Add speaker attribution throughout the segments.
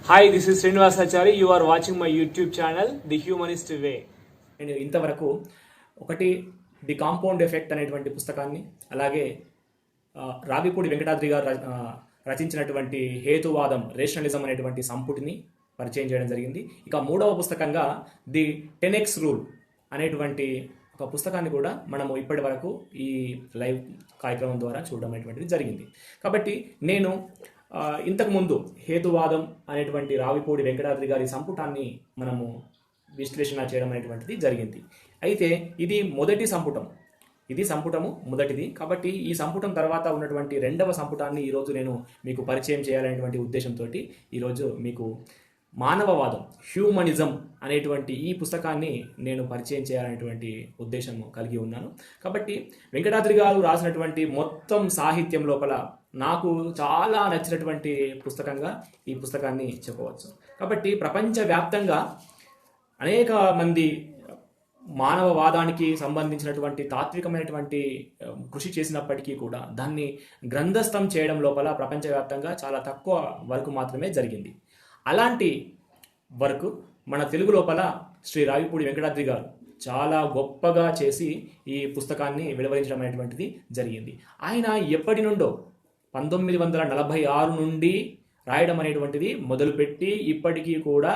Speaker 1: Hi, this is Srinivasachari. You are watching my YouTube channel the humanist way. నేను ఇంతవరకు ఒకటి the compound effect అనేటువంటి పుస్తకాన్ని, అలాగే రావిపూడి వెంకటాద్రి గారు రచించినటువంటి హేతువాదం రేషనలిజం అనేటువంటి సంపుటిని పరిచయం చేయడం జరిగింది. ఇక మూడవ పుస్తకంగా ది 10x రూల్ అనేటువంటి ఒక పుస్తకాన్ని కూడా మనము ఇప్పటి వరకు ఈ లైవ్ కార్యక్రమం ద్వారా చూడడం అనేటువంటిది జరిగింది. కాబట్టి నేను ఇంతకుముందు హేతువాదం అనేటువంటి రావిపూడి వెంకటాద్రి గారి సంపుటాన్ని మనము విశ్లేషణ చేయడం అనేటువంటిది జరిగింది. అయితే ఇది మొదటి సంపుటం, ఇది సంపుటము మొదటిది. కాబట్టి ఈ సంపుటం తర్వాత ఉన్నటువంటి రెండవ సంపుటాన్ని ఈరోజు నేను మీకు పరిచయం చేయాలనేటువంటి ఉద్దేశంతో ఈరోజు మీకు మానవవాదం, హ్యూమనిజం అనేటువంటి ఈ పుస్తకాన్ని నేను పరిచయం చేయాలనేటువంటి ఉద్దేశం కలిగి ఉన్నాను. కాబట్టి వెంకటాద్రి గారు రాసినటువంటి మొత్తం సాహిత్యం లోపల నాకు చాలా నచ్చినటువంటి పుస్తకంగా ఈ పుస్తకాన్ని చెప్పవచ్చు. కాబట్టి ప్రపంచవ్యాప్తంగా అనేక మంది మానవవాదానికి సంబంధించినటువంటి తాత్వికమైనటువంటి కృషి చేసినప్పటికీ కూడా దాన్ని గ్రంథస్థం చేయడం లోపల ప్రపంచవ్యాప్తంగా చాలా తక్కువ వరకు మాత్రమే జరిగింది. అలాంటి వర్క్ మన తెలుగు లోపల శ్రీ రావిపూడి వెంకటాద్రి గారు చాలా గొప్పగా చేసి ఈ పుస్తకాన్ని వెలువరించడం అనేటువంటిది జరిగింది. ఆయన ఎప్పటి నుండో 1946 నుండి రాయడం అనేటువంటిది మొదలుపెట్టి ఇప్పటికీ కూడా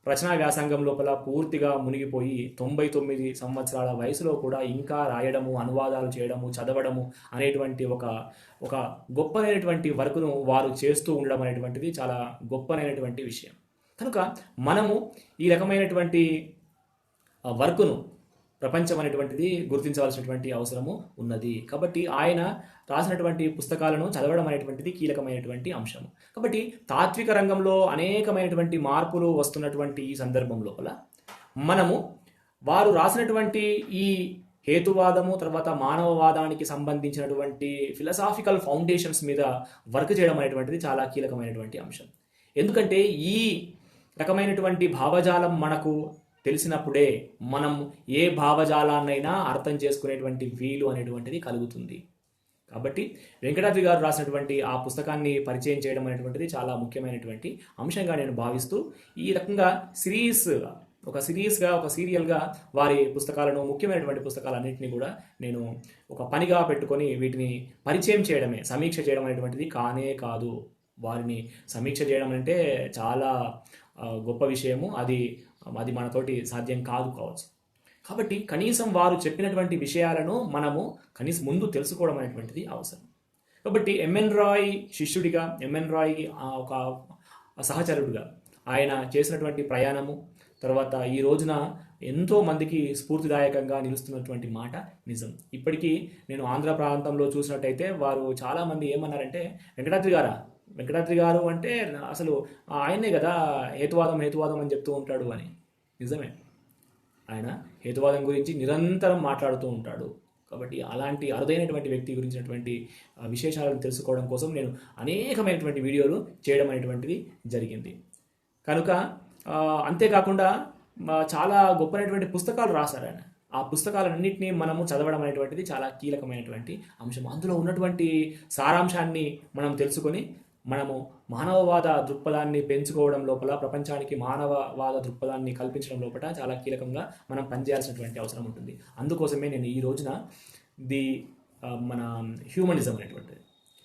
Speaker 1: రచనా వ్యాసంగం లోపల పూర్తిగా మునిగిపోయి 99 సంవత్సరాల వయసులో కూడా ఇంకా రాయడము, అనువాదాలు చేయడము, చదవడము అనేటువంటి ఒక గొప్పనైనటువంటి వర్క్ను వారు చేస్తూ ఉండడం అనేటువంటిది చాలా గొప్పనైనటువంటి విషయం. కనుక మనము ఈ రకమైనటువంటి వర్క్ను ప్రపంచం అనేటువంటిది గుర్తించవలసినటువంటి అవసరము ఉన్నది. కాబట్టి ఆయన రాసినటువంటి పుస్తకాలను చదవడం అనేటువంటిది కీలకమైనటువంటి అంశము. కాబట్టి తాత్విక రంగంలో అనేకమైనటువంటి మార్పులు వస్తున్నటువంటి ఈ సందర్భం లోపల మనము వారు రాసినటువంటి ఈ హేతువాదము, తర్వాత మానవవాదానికి సంబంధించినటువంటి ఫిలసాఫికల్ ఫౌండేషన్స్ మీద వర్క్ చేయడం అనేటువంటిది చాలా కీలకమైనటువంటి అంశం. ఎందుకంటే ఈ రకమైనటువంటి భావజాలం మనకు తెలిసినప్పుడే మనం ఏ భావజాలాన్నైనా అర్థం చేసుకునేటువంటి వీలు అనేటువంటిది కలుగుతుంది. కాబట్టి వెంకటాద్రి గారు రాసినటువంటి ఆ పుస్తకాన్ని పరిచయం చేయడం అనేటువంటిది చాలా ముఖ్యమైనటువంటి అంశంగా నేను భావిస్తూ, ఈ రకంగా ఒక సీరియల్గా వారి పుస్తకాలను, ముఖ్యమైనటువంటి పుస్తకాలన్నింటినీ కూడా నేను ఒక పనిగా పెట్టుకొని వీటిని పరిచయం చేయడమే, సమీక్ష చేయడం అనేటువంటిది కానే కాదు. వారిని సమీక్ష చేయడం అంటే చాలా గొప్ప విషయము. అది మనతోటి సాధ్యం కావచ్చు. కాబట్టి కనీసం వారు చెప్పినటువంటి విషయాలను మనము కనీసం ముందు తెలుసుకోవడం అనేటువంటిది అవసరం. కాబట్టి ఎంఎన్ రాయ్ శిష్యుడిగా, ఎంఎన్ రాయ్ ఒక సహచరుడిగా ఆయన చేసినటువంటి ప్రయాణము, తర్వాత ఈ రోజున ఎంతో మందికి స్ఫూర్తిదాయకంగా నిలుస్తున్నటువంటి మాట నిజం. ఇప్పటికీ నేను ఆంధ్ర ప్రాంతంలో చూసినట్టయితే వారు చాలామంది ఏమన్నారంటే, వెంకటాద్రి గారు అంటే అసలు ఆయనే కదా హేతువాదం అని చెప్తూ ఉంటాడు అని. నిజమే, ఆయన హేతువాదం గురించి నిరంతరం మాట్లాడుతూ ఉంటాడు. కాబట్టి అలాంటి అరుదైనటువంటి వ్యక్తి గురించినటువంటి విశేషాలను తెలుసుకోవడం కోసం నేను అనేకమైనటువంటి వీడియోలు చేయడం అనేటువంటిది జరిగింది. కనుక అంతేకాకుండా చాలా గొప్పనటువంటి పుస్తకాలు రాశారు ఆయన. ఆ పుస్తకాలన్నింటినీ మనము చదవడం అనేటువంటిది చాలా కీలకమైనటువంటి అంశం. అందులో ఉన్నటువంటి సారాంశాన్ని మనం తెలుసుకొని మనము మానవవాద దృక్పథాన్ని పెంచుకోవడం లోపల, ప్రపంచానికి మానవవాద దృక్పథాన్ని కల్పించడం లోపల చాలా కీలకంగా మనం పనిచేయాల్సినటువంటి అవసరం ఉంటుంది. అందుకోసమే నేను ఈ రోజున మన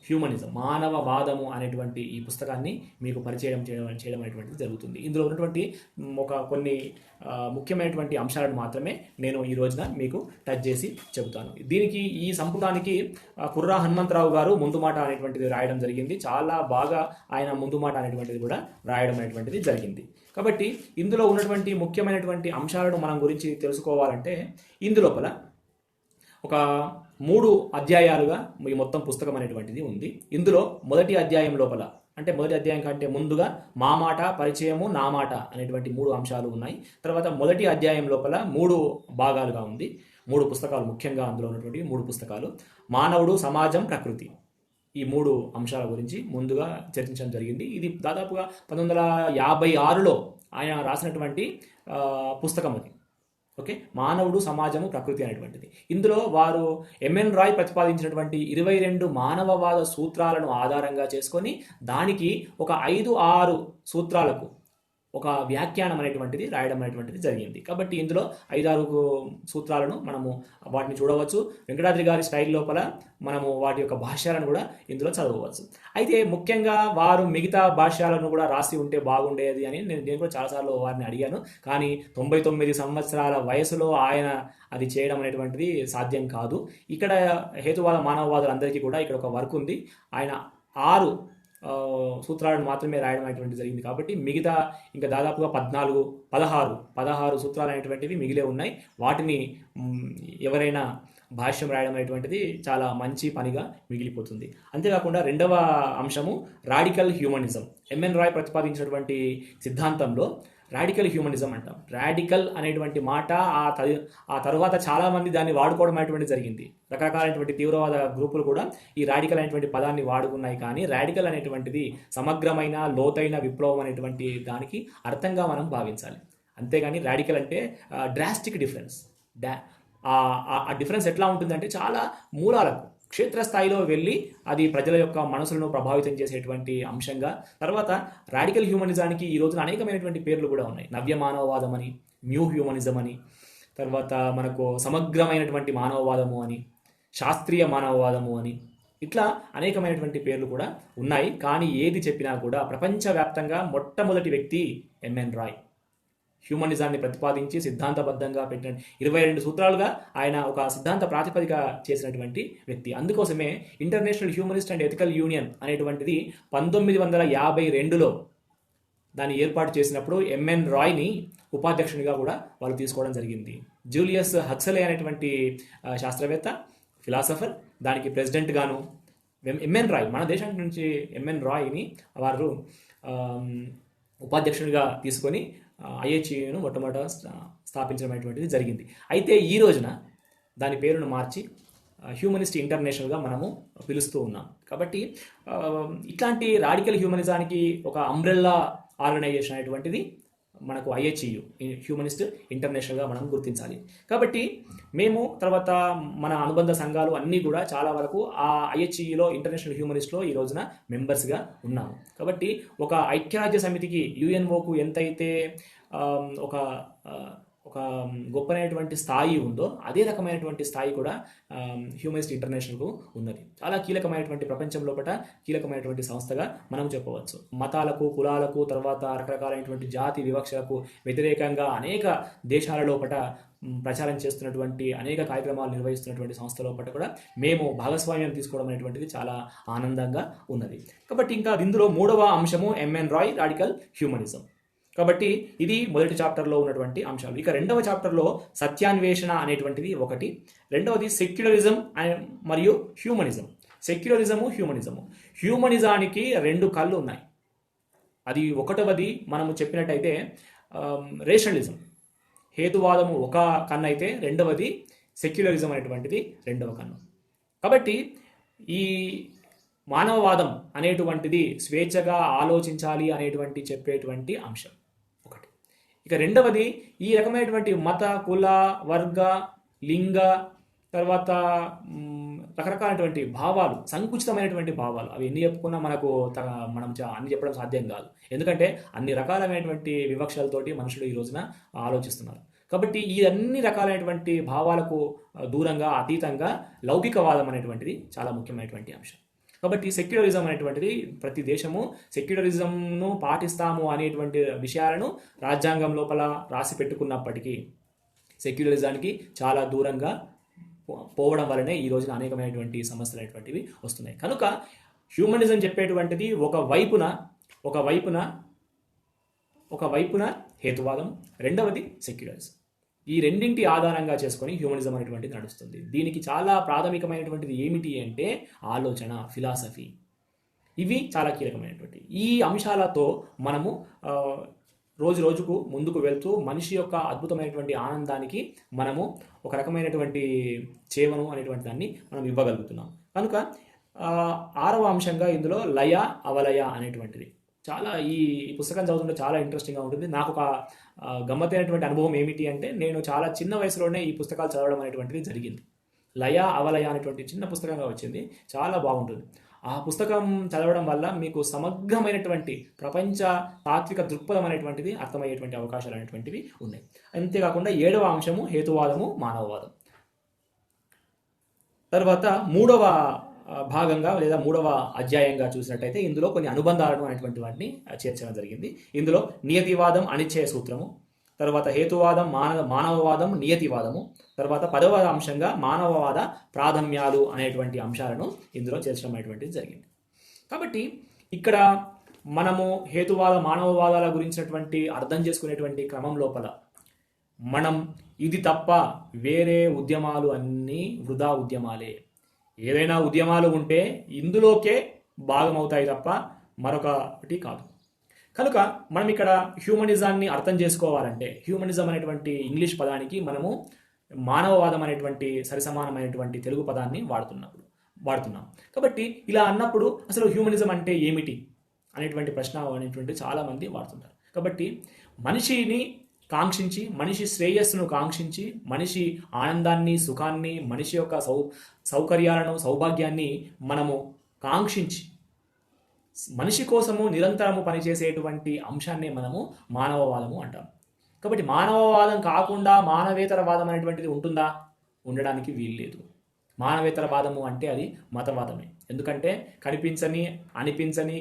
Speaker 1: హ్యూమనిజం మానవవాదము అనేటువంటి ఈ పుస్తకాన్ని మీకు పరిచయం చేయడం అనేటువంటిది జరుగుతుంది. ఇందులో ఉన్నటువంటి కొన్ని ముఖ్యమైనటువంటి అంశాలను మాత్రమే నేను ఈ రోజున మీకు టచ్ చేసి చెబుతాను. ఈ సంపుటానికి కుర్రా హనుమంతరావు గారు ముందు మాట అనేటువంటిది రాయడం జరిగింది. చాలా బాగా ఆయన ముందు మాట అనేటువంటిది కూడా రాయడం అనేటువంటిది జరిగింది. కాబట్టి ఇందులో ఉన్నటువంటి ముఖ్యమైనటువంటి అంశాలను మనం గురించి తెలుసుకోవాలంటే, ఇందులోపల ఒక 3 అధ్యాయాలుగా ఈ మొత్తం పుస్తకం అనేటువంటిది ఉంది. ఇందులో మొదటి అధ్యాయం లోపల, అంటే మొదటి అధ్యాయం కంటే ముందుగా మా మాట, పరిచయము, నా మాట అనేటువంటి 3 అంశాలు ఉన్నాయి. తర్వాత మొదటి అధ్యాయం లోపల 3 భాగాలుగా ఉంది. 3 పుస్తకాలు, ముఖ్యంగా అందులో ఉన్నటువంటి 3 పుస్తకాలు, మానవుడు, సమాజం, ప్రకృతి, ఈ 3 అంశాల గురించి ముందుగా చర్చించడం జరిగింది. ఇది దాదాపుగా 1956లో ఆయన రాసినటువంటి పుస్తకం అది. ఓకే, మానవుడు, సమాజము, ప్రకృతి అనేటువంటిది. ఇందులో వారు ఎంఎన్ రాయ్ ప్రతిపాదించినటువంటి 22 మానవవాద సూత్రాలను ఆధారంగా చేసుకొని దానికి ఒక 5-6 సూత్రాలకు ఒక వ్యాఖ్యానం అనేటువంటిది రాయడం అనేటువంటిది జరిగింది. కాబట్టి ఇందులో 5-6 సూత్రాలను మనము వాటిని చూడవచ్చు. వెంకటాద్రి గారి స్టైల్ లోపల మనము వాటి యొక్క భాష్యాలను కూడా ఇందులో చదవవచ్చు. అయితే ముఖ్యంగా వారు మిగతా భాష్యాలను కూడా రాసి ఉంటే బాగుండేది అని నేను కూడా చాలాసార్లు వారిని అడిగాను. కానీ 99 సంవత్సరాల వయసులో ఆయన అది చేయడం అనేటువంటిది సాధ్యం కాదు. ఇక్కడ హేతువాద మానవవాదులందరికీ కూడా ఇక్కడ ఒక వర్క్ ఉంది. ఆయన 6 సూత్రాలను మాత్రమే రాయడం అనేటువంటి జరిగింది. కాబట్టి మిగతా ఇంకా దాదాపుగా 16 సూత్రాలు అనేటువంటివి మిగిలే ఉన్నాయి. వాటిని ఎవరైనా భాష్యం రాయడం అనేటువంటిది చాలా మంచి పనిగా మిగిలిపోతుంది. అంతేకాకుండా రెండవ అంశము రాడికల్ హ్యూమనిజం. ఎంఎన్ రాయ్ ప్రతిపాదించినటువంటి సిద్ధాంతంలో రాడికల్ హ్యూమనిజం అంటాం. రాడికల్ అనేటువంటి మాట ఆ తరువాత చాలామంది దాన్ని వాడుకోవడం అనేటువంటి జరిగింది. రకరకాలైనటువంటి తీవ్రవాద గ్రూపులు కూడా ఈ రాడికల్ అనేటువంటి పదాన్ని వాడుకున్నాయి. కానీ రాడికల్ అనేటువంటిది సమగ్రమైన, లోతైన విప్లవం అనేటువంటి దానికి అర్థంగా మనం భావించాలి. అంతేగాని రాడికల్ అంటే డ్రాస్టిక్ డిఫరెన్స్. ఆ డిఫరెన్స్ ఎట్లా ఉంటుందంటే చాలా మూలాలకు, క్షేత్రస్థాయిలో వెళ్ళి అది ప్రజల యొక్క మనసులను ప్రభావితం చేసేటువంటి అంశంగా. తర్వాత రాడికల్ హ్యూమనిజానికి ఈ రోజున అనేకమైనటువంటి పేర్లు కూడా ఉన్నాయి. నవ్య మానవవాదం అని, న్యూ హ్యూమనిజం అని, తర్వాత మనకు సమగ్రమైనటువంటి మానవవాదము అని, శాస్త్రీయ మానవవాదము అని, ఇట్లా అనేకమైనటువంటి పేర్లు కూడా ఉన్నాయి. కానీ ఏది చెప్పినా కూడా ప్రపంచవ్యాప్తంగా మొట్టమొదటి వ్యక్తి ఎంఎన్ రాయ్. హ్యూమనిజాన్ని ప్రతిపాదించి సిద్ధాంతబద్ధంగా పెట్టిన 22 సూత్రాలుగా ఆయన ఒక సిద్ధాంత ప్రాతిపదిక చేసినటువంటి వ్యక్తి. అందుకోసమే international humanist and ethical union అనేటువంటిది 1952లో దాన్ని ఏర్పాటు చేసినప్పుడు ఎంఎన్ రాయ్ని ఉపాధ్యక్షునిగా కూడా వాళ్ళు తీసుకోవడం జరిగింది. జూలియస్ హక్సలే అనేటువంటి శాస్త్రవేత్త, ఫిలాసఫర్ దానికి ప్రెసిడెంట్ గాను ఎంఎన్ రాయ్, మన దేశం నుంచి ఎంఎన్ రాయ్ని వారు ఉపాధ్యక్షునిగా తీసుకొని ఐహెచ్యును మొట్టమొదట స్థాపించడం అనేటువంటిది జరిగింది. అయితే ఈ రోజున దాని పేరును మార్చి హ్యూమనిస్ట్ ఇంటర్నేషనల్గా మనము పిలుస్తూ ఉన్నాం. కాబట్టి ఇట్లాంటి రాడికల్ హ్యూమనిజానికి ఒక అంబ్రెల్లా ఆర్గనైజేషన్ అనేటువంటిది మనకు ఐహెచ్యు, హ్యూమనిస్ట్ ఇంటర్నేషనల్గా మనం గుర్తించాలి. కాబట్టి మేము తర్వాత మన అనుబంధ సంఘాలు అన్నీ కూడా చాలా వరకు ఆ ఐహెచ్యులో, ఇంటర్నేషనల్ హ్యూమనిస్ట్లో ఈ రోజున మెంబర్స్గా ఉన్నాము. కాబట్టి ఒక ఐక్యరాజ్య సమితికి, యుఎన్ఓకు ఎంతైతే ఒక ఒక గొప్పనైనటువంటి స్థాయి ఉందో అదే రకమైనటువంటి స్థాయి కూడా హ్యూమనిస్ట్ ఇంటర్నేషనల్కు ఉన్నది. చాలా కీలకమైనటువంటి, ప్రపంచం లోపల కీలకమైనటువంటి సంస్థగా మనం చెప్పవచ్చు. మతాలకు, కులాలకు, తర్వాత రకరకాలైనటువంటి జాతి వివక్షలకు వ్యతిరేకంగా అనేక దేశాల లోపల ప్రచారం చేస్తున్నటువంటి, అనేక కార్యక్రమాలు నిర్వహిస్తున్నటువంటి సంస్థ లోపల కూడా మేము భాగస్వామ్యం తీసుకోవడం అనేటువంటిది చాలా ఆనందంగా ఉన్నది. కాబట్టి ఇంకా ఇందులో 3వ అంశము ఎంఎన్ రాయ్, రాడికల్ హ్యూమనిజం. కాబట్టి ఇది మొదటి చాప్టర్లో ఉన్నటువంటి అంశాలు. ఇక రెండవ చాప్టర్లో సత్యాన్వేషణ అనేటువంటిది ఒకటి, రెండవది సెక్యులరిజం మరియు హ్యూమనిజం. సెక్యులరిజము, హ్యూమనిజము. హ్యూమనిజానికి 2 కళ్ళు ఉన్నాయి. అది ఒకటవది మనము చెప్పినట్టయితే రేషనలిజం, హేతువాదము ఒక కన్ను అయితే రెండవది సెక్యులరిజం అనేటువంటిది రెండవ కన్ను. కాబట్టి ఈ మానవవాదం అనేటువంటిది స్వేచ్ఛగా ఆలోచించాలి అనేటువంటి చెప్పేటువంటి అంశం ఒకటి. ఇక రెండవది ఈ రకమైనటువంటి మత, కుల, వర్గ, లింగ, తర్వాత రకరకాలైనటువంటి భావాలు, సంకుచితమైనటువంటి భావాలు, అవి ఎన్ని చెప్పుకున్నా మనం అన్ని చెప్పడం సాధ్యం కాదు. ఎందుకంటే అన్ని రకాలైనటువంటి వివక్షలతోటి మనుషులు ఈ రోజున ఆలోచిస్తున్నారు. కాబట్టి ఈ అన్ని రకాలైనటువంటి భావాలకు దూరంగా, అతీతంగా లౌకికవాదం అనేటువంటిది చాలా ముఖ్యమైనటువంటి అంశం. కాబట్టి సెక్యులరిజం అనేటువంటిది ప్రతి దేశము సెక్యులరిజంను పాటిస్తాము అనేటువంటి విషయాలను రాజ్యాంగం లోపల రాసి పెట్టుకున్నప్పటికీ సెక్యులరిజానికి చాలా దూరంగా పోవడం వల్లనే ఈ రోజున అనేకమైనటువంటి సమస్యలు అనేటువంటివి వస్తున్నాయి. కనుక హ్యూమనిజం చెప్పేటువంటిది ఒక వైపున హేతువాదం, రెండవది సెక్యులరిజం. ఈ రెండింటి ఆధారంగా చేసుకొని హ్యూమనిజం అనేటువంటిది నడుస్తుంది. దీనికి చాలా ప్రాథమికమైనటువంటిది ఏమిటి అంటే ఆలోచన, ఫిలాసఫీ. ఇవి చాలా కీలకమైనటువంటి ఈ అంశాలతో మనము రోజు రోజుకు ముందుకు వెళ్తూ మనిషి యొక్క అద్భుతమైనటువంటి ఆనందానికి మనము ఒక రకమైనటువంటి చేవను అనేటువంటి దాన్ని మనం ఇవ్వగలుగుతున్నాం. కనుక 6వ అంశంగా ఇందులో లయ, అవలయ అనేటువంటిది. చాలా ఈ పుస్తకం చదువుతుంటే చాలా ఇంట్రెస్టింగ్గా ఉంటుంది. నాకు ఒక గమ్మత్తైనటువంటి అనుభవం ఏమిటి అంటే, నేను చాలా చిన్న వయసులోనే ఈ పుస్తకాలు చదవడం అనేటువంటిది జరిగింది. లయ అవలయ అనేటువంటి చిన్న పుస్తకంగా వచ్చింది. చాలా బాగుంటుంది. ఆ పుస్తకం చదవడం వల్ల మీకు సమగ్రమైనటువంటి ప్రపంచ తాత్విక దృక్పథం అనేటువంటిది అర్థమయ్యేటువంటి అవకాశాలు అనేటువంటివి ఉన్నాయి. అంతేకాకుండా 7వ అంశము హేతువాదము, మానవవాదం. తర్వాత 3వ భాగంగా లేదా 3వ అధ్యాయంగా చూసినట్టయితే ఇందులో కొన్ని అనుబంధాలను అనేటువంటి వాటిని చేర్చడం జరిగింది. ఇందులో నియతివాదం, అనిశ్చయ సూత్రము, తర్వాత హేతువాదం, మానవవాదం, నియతివాదము, తర్వాత 10వ అంశంగా మానవవాద ప్రాధాన్యాలు అనేటువంటి అంశాలను ఇందులో చేర్చడం అనేటువంటిది జరిగింది. కాబట్టి ఇక్కడ మనము హేతువాద, మానవవాదాల గురించినటువంటి అర్థం చేసుకునేటువంటి క్రమం లోపల మనం ఇది తప్ప వేరే ఉద్యమాలు అన్నీ వృధా ఉద్యమాలే. ఏదైనా ఉద్యమాలు ఉంటే ఇందులోకే భాగమవుతాయి తప్ప మరొకటి కాదు. కనుక మనం ఇక్కడ హ్యూమనిజాన్ని అర్థం చేసుకోవాలంటే, హ్యూమనిజం అనేటువంటి ఇంగ్లీష్ పదానికి మనము మానవవాదం అనేటువంటి సరిసమానమైనటువంటి తెలుగు పదాన్ని వాడుతున్నాం. కాబట్టి ఇలా అన్నప్పుడు అసలు హ్యూమనిజం అంటే ఏమిటి అనేటువంటి ప్రశ్న అనేటువంటి చాలామంది వాడుతుంటారు. కాబట్టి మనిషిని కాంక్షించి, మనిషి శ్రేయస్సును కాంక్షించి, మనిషి ఆనందాన్ని, సుఖాన్ని, మనిషి యొక్క సౌకర్యాలను, సౌభాగ్యాన్ని మనము కాంక్షించి మనిషి కోసము నిరంతరము పనిచేసేటువంటి అంశాన్ని మనము మానవవాదము అంటాం. కాబట్టి మానవవాదం కాకుండా మానవేతరవాదం అనేటువంటిది ఉంటుందా? ఉండడానికి వీల్లేదు. మానవేతరవాదము అంటే అది మతవాదమే. ఎందుకంటే కనిపించని, అనిపించని,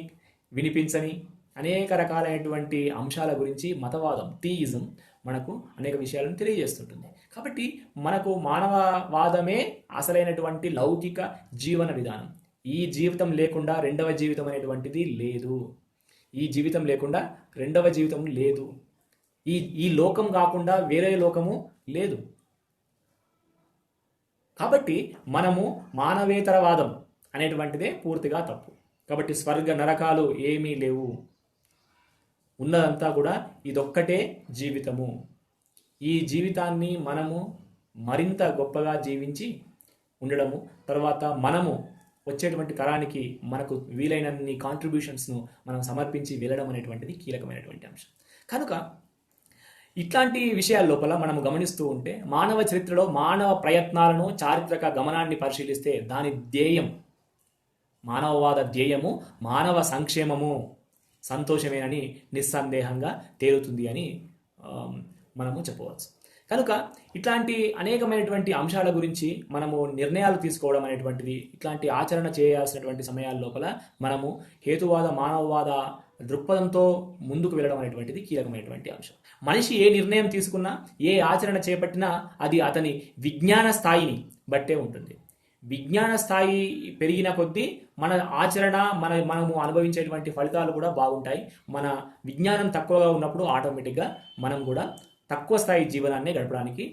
Speaker 1: వినిపించని అనేక రకాలైనటువంటి అంశాల గురించి మతవాదం, థీయిజం మనకు అనేక విషయాలను తెలియజేస్తుంటుంది. కాబట్టి మనకు మానవవాదమే అసలైనటువంటి లౌకిక జీవన విధానం. ఈ జీవితం లేకుండా రెండవ జీవితం అనేటువంటిది లేదు. ఈ జీవితం లేకుండా రెండవ జీవితం లేదు. ఈ లోకం కాకుండా వేరే లోకము లేదు. కాబట్టి మనము మానవేతరవాదం అనేటువంటిదే పూర్తిగా తప్పు. కాబట్టి స్వర్గ నరకాలు ఏమీ లేవు. ఉన్నదంతా కూడా ఇదొక్కటే జీవితము. ఈ జీవితాన్ని మనము మరింత గొప్పగా జీవించి ఉండడము, తర్వాత మనము వచ్చేటువంటి తరానికి మనకు వీలైనన్ని కాంట్రిబ్యూషన్స్ను మనం సమర్పించి వెళ్ళడం అనేటువంటిది కీలకమైనటువంటి అంశం. కనుక ఇట్లాంటి విషయాల లోపల మనము గమనిస్తూ ఉంటే మానవ చరిత్రలో మానవ ప్రయత్నాలను, చారిత్రక గమనాన్ని పరిశీలిస్తే దాని ధ్యేయం, మానవవాద ధ్యేయము మానవ సంక్షేమము, సంతోషమేనని నిస్సందేహంగా తేలుతుంది అని మనము చెప్పవచ్చు. కనుక ఇట్లాంటి అనేకమైనటువంటి అంశాల గురించి మనము నిర్ణయాలు తీసుకోవడం అనేటువంటిది, ఇట్లాంటి ఆచరణ చేయాల్సినటువంటి సమయాల లోపల మనము హేతువాద, మానవవాద దృక్పథంతో ముందుకు వెళ్ళడం అనేటువంటిది కీలకమైనటువంటి అంశం. మనిషి ఏ నిర్ణయం తీసుకున్నా, ఏ ఆచరణ చేపట్టినా అది అతని విజ్ఞాన స్థాయిని బట్టే ఉంటుంది. విజ్ఞాన స్థాయి పెరిగిన కొద్దీ మన ఆచరణ, మనము అనుభవించేటువంటి ఫలితాలు కూడా బాగుంటాయి. మన విజ్ఞానం తక్కువగా ఉన్నప్పుడు ఆటోమేటిక్గా మనం కూడా తక్కువ స్థాయి జీవనాన్ని గడపడానికి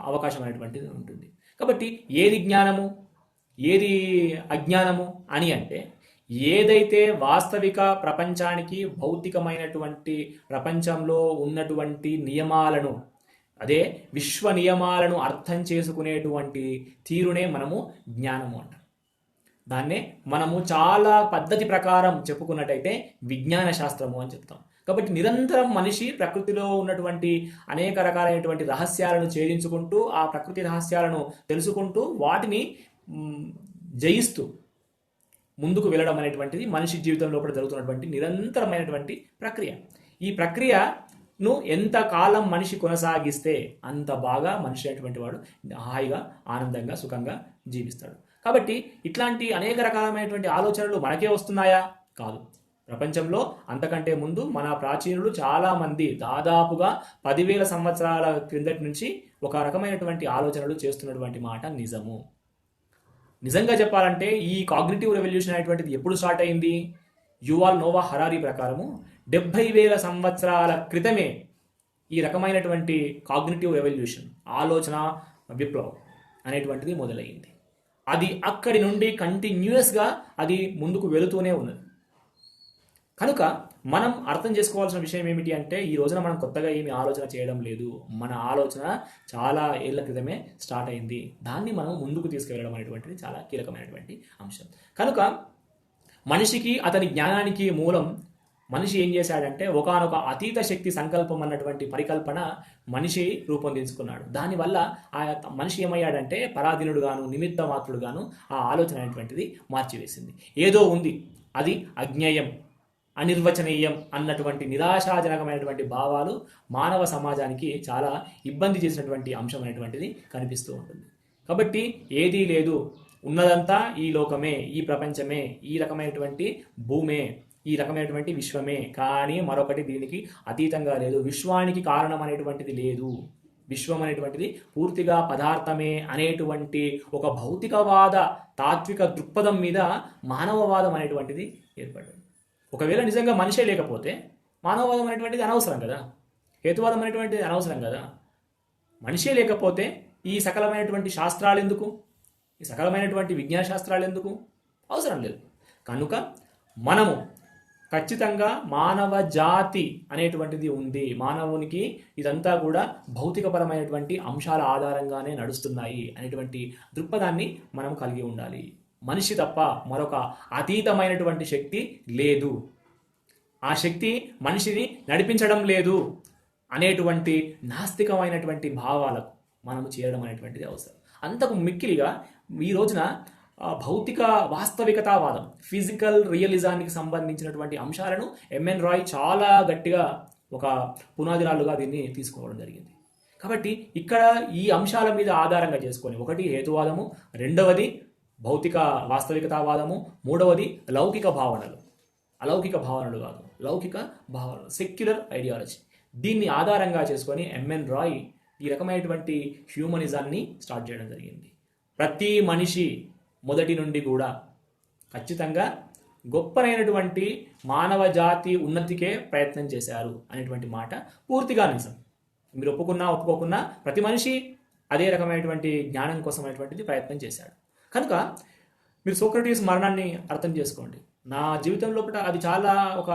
Speaker 1: అవకాశం అనేటువంటిది ఉంటుంది. కాబట్టి ఏది జ్ఞానము, ఏది అజ్ఞానము అని అంటే, ఏదైతే వాస్తవిక ప్రపంచానికి, భౌతికమైనటువంటి ప్రపంచంలో ఉన్నటువంటి నియమాలను, అదే విశ్వ నియమాలను అర్థం చేసుకునేటువంటి తీరునే మనము జ్ఞానము అంటాం. దాన్నే మనము చాలా పద్ధతి ప్రకారం చెప్పుకున్నట్టయితే విజ్ఞాన శాస్త్రము అని చెప్తాం. కాబట్టి నిరంతరం మనిషి ప్రకృతిలో ఉన్నటువంటి అనేక రకాలైనటువంటి రహస్యాలను ఛేదించుకుంటూ, ఆ ప్రకృతి రహస్యాలను తెలుసుకుంటూ, వాటిని జయిస్తూ ముందుకు వెళ్ళడం అనేటువంటిది మనిషి జీవితం లోపల జరుగుతున్నటువంటి నిరంతరమైనటువంటి ప్రక్రియ. ఈ ప్రక్రియను ఎంత కాలం మనిషి కొనసాగిస్తే అంత బాగా మనిషి అనేటువంటి వాడు హాయిగా, ఆనందంగా, సుఖంగా జీవిస్తాడు. కాబట్టి ఇట్లాంటి అనేక రకాలైనటువంటి ఆలోచనలు మనకే వస్తున్నాయా? కాదు. ప్రపంచంలో అంతకంటే ముందు మన ప్రాచీనులు చాలామంది దాదాపుగా 10,000 సంవత్సరాల క్రిందటి నుంచి ఒక రకమైనటువంటి ఆలోచనలు చేస్తున్నటువంటి మాట నిజము. నిజంగా చెప్పాలంటే ఈ కాగ్నిటివ్ రెవల్యూషన్ అనేటువంటిది ఎప్పుడు స్టార్ట్ అయింది? యువాల్ నోవా హరారీ ప్రకారము 70,000 సంవత్సరాల క్రితమే ఈ రకమైనటువంటి కాగ్నిటివ్ రెవల్యూషన్, ఆలోచన విప్లవం అనేటువంటిది మొదలైంది. అది అక్కడి నుండి కంటిన్యూస్గా అది ముందుకు వెళుతూనే ఉన్నది. కనుక మనం అర్థం చేసుకోవాల్సిన విషయం ఏమిటి అంటే, ఈ రోజున మనం కొత్తగా ఏమి ఆలోచన చేయడం లేదు. మన ఆలోచన చాలా ఏళ్ల క్రితమే స్టార్ట్ అయింది. దాన్ని మనం ముందుకు తీసుకువెళ్ళడం అనేటువంటిది చాలా కీలకమైనటువంటి అంశం. కనుక మనిషికి, అతని జ్ఞానానికి మూలం మనిషి ఏం చేశాడంటే ఒకానొక అతీత శక్తి సంకల్పం అన్నటువంటి పరికల్పన మనిషి రూపొందించుకున్నాడు. దానివల్ల ఆ మనిషి ఏమయ్యాడంటే పరాధీనుడుగాను నిమిత్త మాత్రుడుగాను ఆ ఆలోచన అనేటువంటిది మార్చివేసింది. ఏదో ఉంది, అది అజ్ఞేయం, అనిర్వచనీయం అన్నటువంటి నిరాశాజనకమైనటువంటి భావాలు మానవ సమాజానికి చాలా ఇబ్బంది చేసినటువంటి అంశం అనేటువంటిది కనిపిస్తూ ఉంటుంది. కాబట్టి ఏదీ లేదు, ఉన్నదంతా ఈ లోకమే, ఈ ప్రపంచమే, ఈ రకమైనటువంటి భూమే, ఈ రకమైనటువంటి విశ్వమే, కానీ మరొకటి దీనికి అతీతంగా లేదు, విశ్వానికి కారణం అనేటువంటిది లేదు, విశ్వం అనేటువంటిది పూర్తిగా పదార్థమే అనేటువంటి ఒక భౌతికవాద తాత్విక దృక్పథం మీద మానవవాదం అనేటువంటిది ఏర్పడింది. ఒకవేళ నిజంగా మనిషే లేకపోతే మానవవాదం అనేటువంటిది అనవసరం కదా, హేతువాదం అనేటువంటిది అనవసరం కదా. మనిషే లేకపోతే ఈ సకలమైనటువంటి శాస్త్రాలు ఎందుకు, ఈ సకలమైనటువంటి విజ్ఞాన శాస్త్రాలు ఎందుకు, అవసరం లేదు. కనుక మనము ఖచ్చితంగా మానవ జాతి అనేటువంటిది ఉంది, మానవునికి ఇదంతా కూడా భౌతికపరమైనటువంటి అంశాల ఆధారంగానే నడుస్తున్నాయి అనేటువంటి దృక్పథాన్ని మనం కలిగి ఉండాలి. మనిషి తప్ప మరొక అతీతమైనటువంటి శక్తి లేదు, ఆ శక్తి మనిషిని నడిపించడం లేదు అనేటువంటి నాస్తికమైనటువంటి భావాలకు మనము చేరడం అనేటువంటిది అవసరం. అంతకు మిక్కిలిగా ఈ రోజున భౌతిక వాస్తవికతావాదం, ఫిజికల్ రియలిజానికి సంబంధించినటువంటి అంశాలను ఎంఎన్ రాయ్ చాలా గట్టిగా ఒక పునాదిరాళ్ళుగా దీన్ని తీసుకోవడం జరిగింది. కాబట్టి ఇక్కడ ఈ అంశాల మీద ఆధారంగా చేసుకొని, ఒకటి హేతువాదము, రెండవది భౌతిక వాస్తవికతావాదము, మూడవది లౌకిక భావనలు, అలౌకిక భావనలు కాదు, లౌకిక భావనలు, సెక్యులర్ ఐడియాలజీ, దీన్ని ఆధారంగా చేసుకొని ఎంఎన్ రాయ్ ఈ రకమైనటువంటి హ్యూమనిజాన్ని స్టార్ట్ చేయడం జరిగింది. ప్రతి మనిషి మొదటి నుండి కూడా ఖచ్చితంగా గొప్పనైనటువంటి మానవ జాతి ఉన్నతికే ప్రయత్నం చేశారు అనేటువంటి మాట పూర్తిగా నిజం. మీరు ఒప్పుకున్నా ఒప్పుకోకున్నా ప్రతి మనిషి అదే రకమైనటువంటి జ్ఞానం కోసం అనేటువంటిది ప్రయత్నం చేశాడు. కనుక మీరు సోక్రటీస్ మరణాన్ని అర్థం చేసుకోండి. నా జీవితం లోపల అది చాలా ఒక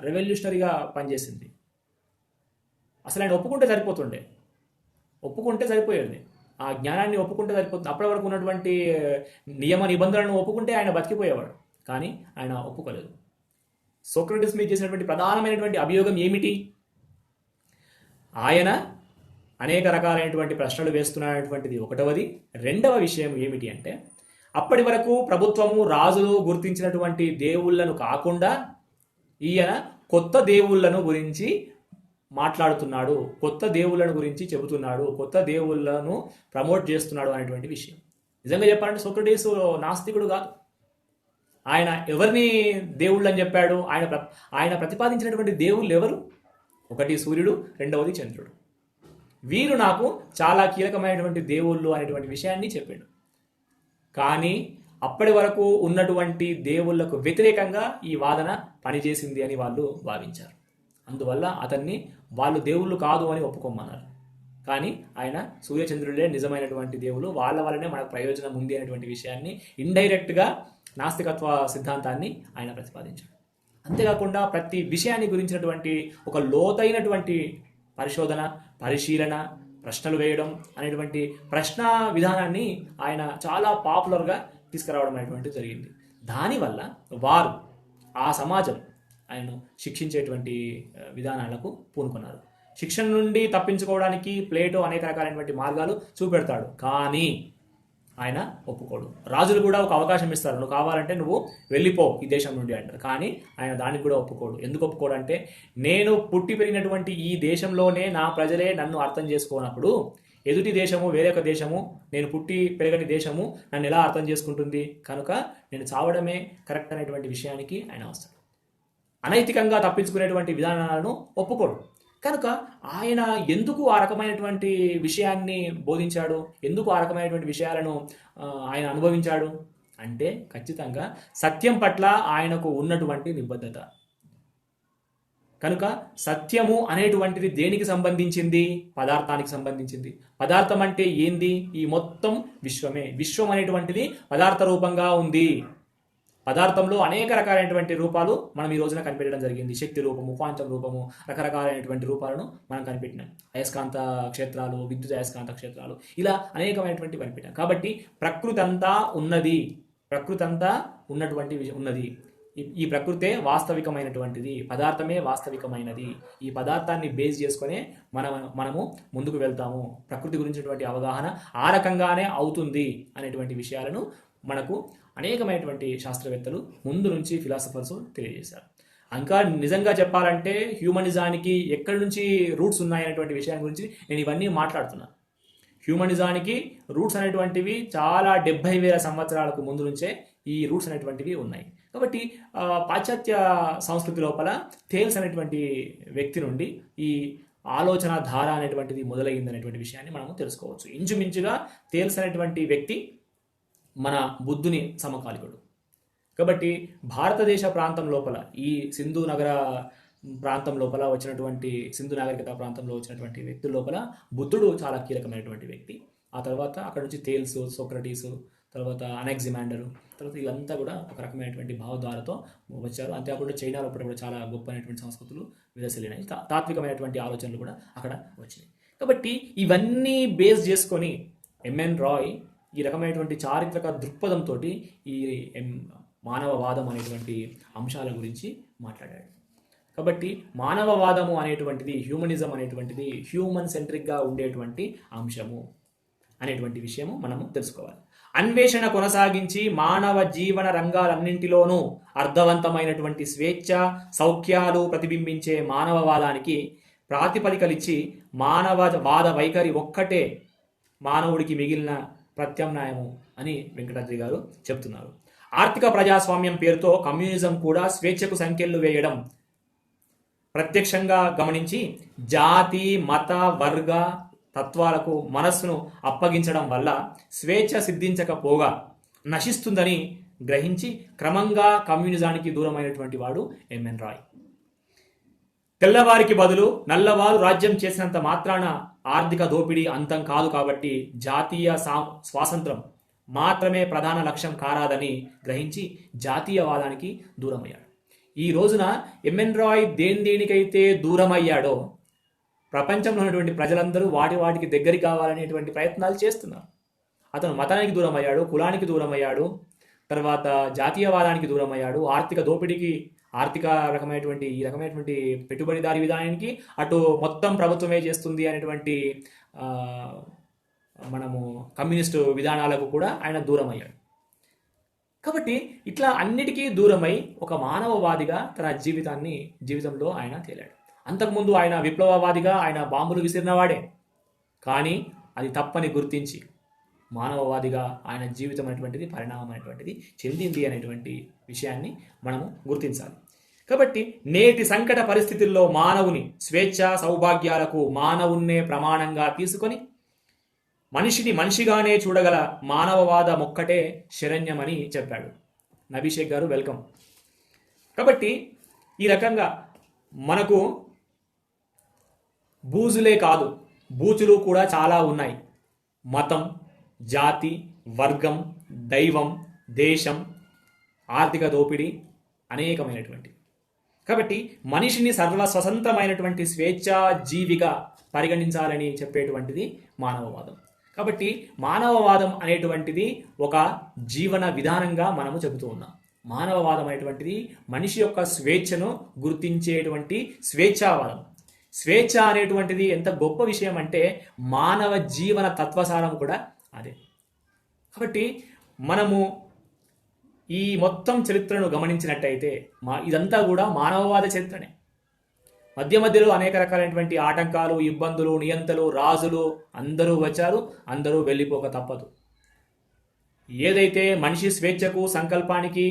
Speaker 1: రెవల్యూషనరీగా పనిచేసింది. అసలు ఆయన ఒప్పుకుంటే సరిపోతుండే, ఒప్పుకుంటే సరిపోయేది, ఆ జ్ఞానాన్ని ఒప్పుకుంటే సరిపోతుంది. అప్పటి వరకు ఉన్నటువంటి నియమ నిబంధనలను ఒప్పుకుంటే ఆయన బతికిపోయేవాడు, కానీ ఆయన ఒప్పుకోలేదు. సోక్రటీస్ మీద చేసినటువంటి ప్రధానమైనటువంటి అభియోగం ఏమిటి? ఆయన అనేక రకాలైనటువంటి ప్రశ్నలు వేస్తున్నాడటువంటిది ఒకటవది. రెండవ విషయం ఏమిటి అంటే, అప్పటి వరకు ప్రభుత్వము రాజులు గుర్తించినటువంటి దేవుళ్లను కాకుండా ఈయన కొత్త దేవుళ్లను గురించి మాట్లాడుతున్నాడు, కొత్త దేవుళ్లను గురించి చెబుతున్నాడు, కొత్త దేవుళ్లను ప్రమోట్ చేస్తున్నాడు అనేటువంటి విషయం. నిజంగా చెప్పాలంటే సోక్రటీస్ నాస్తికుడు కాదు. ఆయన ఎవరిని దేవుళ్ళు అని చెప్పాడు? ఆయన ప్రతిపాదించినటువంటి దేవుళ్ళు ఎవరు? ఒకటి సూర్యుడు, రెండవది చంద్రుడు. వీరు నాకు చాలా కీలకమైనటువంటి దేవుళ్ళు అనేటువంటి విషయాన్ని చెప్పాడు. కానీ అప్పటి వరకు ఉన్నటువంటి దేవుళ్లకు వ్యతిరేకంగా ఈ వాదన పనిచేసింది అని వాళ్ళు భావించారు. అందువల్ల అతన్ని వాళ్ళు దేవుళ్ళు కాదు అని ఒప్పుకోమన్నారు. కానీ ఆయన సూర్యచంద్రులే నిజమైనటువంటి దేవులు, వాళ్ళ వల్లనే మనకు ప్రయోజనం ఉంది అనేటువంటి విషయాన్ని ఇండైరెక్ట్గా నాస్తికత్వ సిద్ధాంతాన్ని ఆయన ప్రతిపాదించాడు. అంతేకాకుండా ప్రతి విషయాన్ని గురించినటువంటి ఒక లోతైనటువంటి పరిశోధన, పరిశీలన, ప్రశ్నలు వేయడం అనేటువంటి ప్రశ్న విధానాన్ని ఆయన చాలా పాపులర్గా తీసుకురావడం అనేటువంటిది జరిగింది. దానివల్ల వారు ఆ సమాజం ఆయనను శిక్షించేటువంటి విధానాలకు పూనుకున్నారు. శిక్షణ నుండి తప్పించుకోవడానికి ప్లేటో అనేక రకాలైనటువంటి మార్గాలు చూపెడతాడు, కానీ ఆయన ఒప్పుకోడు. రాజులు కూడా ఒక అవకాశం ఇస్తారు, నువ్వు కావాలంటే నువ్వు వెళ్ళిపో ఈ దేశం నుండి అంటారు, కానీ ఆయన దానికి కూడా ఒప్పుకోడు. ఎందుకు ఒప్పుకోడు అంటే, నేను పుట్టి పెరిగినటువంటి ఈ దేశంలోనే నా ప్రజలే నన్ను అర్థం చేసుకోనప్పుడు ఎదుటి దేశము, వేరొక దేశము, నేను పుట్టి పెరగని దేశము నన్ను ఎలా అర్థం చేసుకుంటుంది? కనుక నేను చావడమే కరెక్ట్ అనేటువంటి విషయానికి ఆయన వస్తాడు. అనైతికంగా తప్పించుకునేటువంటి విధానాలను ఒప్పుకోడు. కనుక ఆయన ఎందుకు ఆ రకమైనటువంటి విషయాన్ని బోధించాడు, ఎందుకు ఆ రకమైనటువంటి విషయాలను ఆయన అనుభవించాడు అంటే, ఖచ్చితంగా సత్యం పట్ల ఆయనకు ఉన్నటువంటి నిబద్ధత. కనుక సత్యము అనేటువంటిది దేనికి సంబంధించింది? పదార్థానికి సంబంధించింది. పదార్థం అంటే ఏంది? ఈ మొత్తం విశ్వమే. విశ్వం అనేటువంటిది పదార్థ రూపంగా ఉంది. పదార్థంలో అనేక రకాలైనటువంటి రూపాలు మనం ఈ రోజున కనిపెట్టడం జరిగింది. శక్తి రూపము, క్వాంటం రూపము, రకరకాలైనటువంటి రూపాలను మనం కనిపెట్టినాం. అయస్కాంత క్షేత్రాలు, విద్యుత్ అయస్కాంత క్షేత్రాలు, ఇలా అనేకమైనటువంటి కనిపెట్టాం. కాబట్టి ప్రకృతి అంతా ఉన్నది, ప్రకృతి అంతా ఉన్నటువంటి ఉన్నది. ఈ ప్రకృతే వాస్తవికమైనటువంటిది, పదార్థమే వాస్తవికమైనది. ఈ పదార్థాన్ని బేస్ చేసుకునే మనము ముందుకు వెళ్తాము. ప్రకృతి గురించినటువంటి అవగాహన ఆ రకంగానే అవుతుంది అనేటువంటి విషయాలను మనకు అనేకమైనటువంటి శాస్త్రవేత్తలు ముందు నుంచి ఫిలాసఫర్స్ తెలియజేశారు. ఇంకా నిజంగా చెప్పాలంటే హ్యూమనిజానికి ఎక్కడి నుంచి రూట్స్ ఉన్నాయనేటువంటి విషయాన్ని గురించి నేను ఇవన్నీ మాట్లాడుతున్నాను. హ్యూమనిజానికి రూట్స్ అనేటువంటివి చాలా 70,000 సంవత్సరాలకు ముందు నుంచే ఈ రూట్స్ అనేటువంటివి ఉన్నాయి. కాబట్టి పాశ్చాత్య సంస్కృతి లోపల థేల్స్ అనేటువంటి వ్యక్తి నుండి ఈ ఆలోచన ధార అనేటువంటిది మొదలైంది అనేటువంటి విషయాన్ని మనము తెలుసుకోవచ్చు. ఇంచుమించుగా థేల్స్ అనేటువంటి వ్యక్తి మన బుద్ధుని సమకాలికుడు. కాబట్టి భారతదేశ ప్రాంతం లోపల ఈ సింధు నగర ప్రాంతం లోపల వచ్చినటువంటి సింధు నాగరికత ప్రాంతంలో వచ్చినటువంటి వ్యక్తుల లోపల బుద్ధుడు చాలా కీలకమైనటువంటి వ్యక్తి. ఆ తర్వాత అక్కడ నుంచి థేల్స్, సోక్రటీసు, తర్వాత అనెగ్జిమాండరు, తర్వాత వీళ్ళంతా కూడా ఒక రకమైనటువంటి భావధారతో వచ్చారు. అంతేకాకుండా చైనా లోపల కూడా చాలా గొప్ప అయినటువంటి సంస్కృతులు విలసిల్లినాయి. తాత్వికమైనటువంటి ఆలోచనలు కూడా అక్కడ వచ్చినాయి. కాబట్టి ఇవన్నీ బేస్ చేసుకొని ఎంఎన్ రాయ్ ఈ రకమైనటువంటి చారిత్రక దృక్పథంతో ఈ మానవవాదం అనేటువంటి అంశాల గురించి మాట్లాడాడు. కాబట్టి మానవవాదము అనేటువంటిది, హ్యూమనిజం అనేటువంటిది హ్యూమన్ సెంట్రిక్గా ఉండేటువంటి అంశము అనేటువంటి విషయము మనము తెలుసుకోవాలి. అన్వేషణ కొనసాగించి మానవ జీవన రంగాలన్నింటిలోనూ అర్థవంతమైనటువంటి స్వేచ్ఛ, సౌఖ్యాలు ప్రతిబింబించే మానవవాదానికి ప్రాతిపదికలిచ్చి మానవవాద వైఖరి ఒక్కటే మానవుడికి మిగిలిన ప్రత్యామ్నాయము అని వెంకటాద్రి గారు చెప్తున్నారు. ఆర్థిక ప్రజాస్వామ్యం పేరుతో కమ్యూనిజం కూడా స్వేచ్ఛకు సంకెళ్ళు వేయడం ప్రత్యక్షంగా గమనించి జాతి, మత, వర్గ తత్వాలకు మనస్సును అప్పగించడం వల్ల స్వేచ్ఛ సిద్ధించకపోగా నశిస్తుందని గ్రహించి క్రమంగా కమ్యూనిజానికి దూరమైనటువంటి వాడు ఎంఎన్ రాయ్. తెల్లవారికి బదులు నల్లవారు రాజ్యం చేసినంత మాత్రాన ఆర్థిక దోపిడీ అంతం కాదు కాబట్టి జాతీయ స్వాతంత్రం మాత్రమే ప్రధాన లక్ష్యం కారాదని గ్రహించి జాతీయవాదానికి దూరమయ్యాడు. ఈ రోజున ఎంఎన్ రాయ్ దేనికైతే దూరమయ్యాడో ప్రపంచంలో ఉన్నటువంటి ప్రజలందరూ వాటికి దగ్గర కావాలనేటువంటి ప్రయత్నాలు చేస్తున్నారు. అతను మతానికి దూరమయ్యాడు, కులానికి దూరమయ్యాడు, తర్వాత జాతీయవాదానికి దూరమయ్యాడు, ఆర్థిక దోపిడీకి, ఆర్థిక రకమైనటువంటి ఈ రకమైనటువంటి పెట్టుబడిదారీ విధానానికి, అటు మొత్తం ప్రభుత్వమే చేస్తుంది అనేటువంటి మనము కమ్యూనిస్టు విధానాలకు కూడా ఆయన దూరమయ్యాడు. కాబట్టి ఇట్లా అన్నిటికీ దూరమై ఒక మానవవాదిగా తన జీవితంలో ఆయన తేలాడు. అంతకుముందు ఆయన విప్లవవాదిగా ఆయన బాంబులు విసిరినవాడే, కానీ అది తప్పని గుర్తించి మానవవాదిగా ఆయన జీవితం అనేటువంటిది పరిణామం అనేటువంటిది చెందింది అనేటువంటి విషయాన్ని మనము గుర్తించాలి. కాబట్టి నేటి సంకట పరిస్థితుల్లో మానవుని స్వేచ్ఛ, సౌభాగ్యాలకు మానవున్నే ప్రమాణంగా తీసుకొని మనిషిని మనిషిగానే చూడగల మానవవాద మొక్కటే శరణ్యమని చెప్పాడు. నబీషేక్ గారు వెల్కమ్. కాబట్టి ఈ రకంగా మనకు బూజులే కాదు, బూచులు కూడా చాలా ఉన్నాయి. మతం, జాతి, వర్గం, దైవం, దేశం, ఆర్థిక దోపిడీ అనేకమైనటువంటి. కాబట్టి మనిషిని స్వతంత్రమైనటువంటి స్వేచ్ఛా జీవిగా పరిగణించాలని చెప్పేటువంటిది మానవవాదం. కాబట్టి మానవవాదం అనేటువంటిది ఒక జీవన విధానంగా మనము చెబుతూ ఉన్నాం. మానవవాదం అనేటువంటిది మనిషి యొక్క స్వేచ్ఛను గుర్తించేటువంటి స్వేచ్ఛావాదం. స్వేచ్ఛ అనేటువంటిది ఎంత గొప్ప విషయం అంటే మానవ జీవన తత్వసారం కూడా అదే. కాబట్టి మనము ఈ మొత్తం చరిత్రను గమనించినట్టయితే ఇదంతా కూడా మానవవాద చరిత్రనే. మధ్యలో అనేక రకాలైనటువంటి ఆటంకాలు, ఇబ్బందులు, నియంతలు, రాజులు అందరూ వచ్చారు, అందరూ వెళ్ళిపోక తప్పదు. ఏదైతే మనిషి స్వేచ్ఛకు, సంకల్పానికి,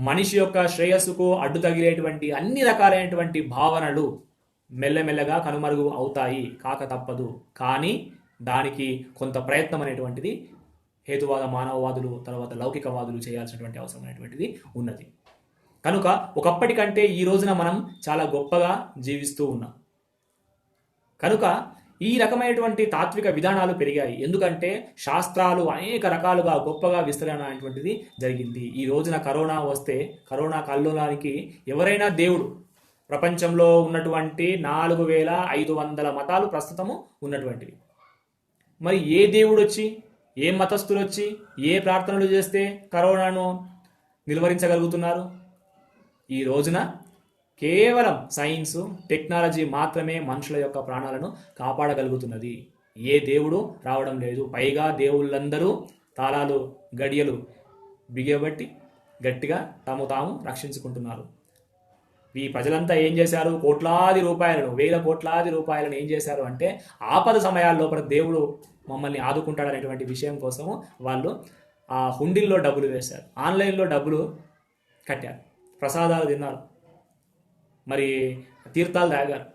Speaker 1: మనిషి యొక్క శ్రేయస్సుకు అడ్డు తగిలేటువంటి అన్ని రకాలైనటువంటి భావనలు మెల్లమెల్లగా కనుమరుగు అవుతాయి, కాక తప్పదు. కానీ దానికి కొంత ప్రయత్నం అనేటువంటిది హేతువాద మానవవాదులు, తర్వాత లౌకికవాదులు చేయాల్సినటువంటి అవసరం అనేటువంటిది ఉన్నది. కనుక ఒకప్పటికంటే ఈ రోజున మనం చాలా గొప్పగా జీవిస్తూ ఉన్నాం. కనుక ఈ రకమైనటువంటి తాత్విక విధానాలు పెరిగాయి. ఎందుకంటే శాస్త్రాలు అనేక రకాలుగా గొప్పగా విస్తరణ అనేటువంటిది జరిగింది. ఈ రోజున కరోనా వస్తే, కరోనా కల్లోలానికి ఎవరైనా దేవుడు, ప్రపంచంలో ఉన్నటువంటి 4,500 మతాలు ప్రస్తుతము ఉన్నటువంటివి. మరి ఏ దేవుడు వచ్చి, ఏ మతస్థులు వచ్చి, ఏ ప్రార్థనలు చేస్తే కరోనాను నిలువరించగలుగుతున్నారు? ఈ రోజున కేవలం సైన్సు టెక్నాలజీ మాత్రమే మనుషుల యొక్క ప్రాణాలను కాపాడగలుగుతున్నది. ఏ దేవుడు రావడం లేదు. పైగా దేవుళ్ళందరూ తాళాలు గడియలు బిగబట్టి గట్టిగా తాము రక్షించుకుంటున్నారు. ఈ ప్రజలంతా ఏం చేశారు? కోట్లాది రూపాయలను, వేల కోట్లాది రూపాయలను ఏం చేశారు అంటే ఆపద సమయాల్లో దేవుడు మమ్మల్ని ఆదుకుంటాడనేటువంటి విషయం కోసము వాళ్ళు ఆ హుండీల్లో డబ్బులు వేశారు, ఆన్లైన్లో డబ్బులు కట్టారు, ప్రసాదాలు తిన్నారు, మరి తీర్థాలు తాగారు.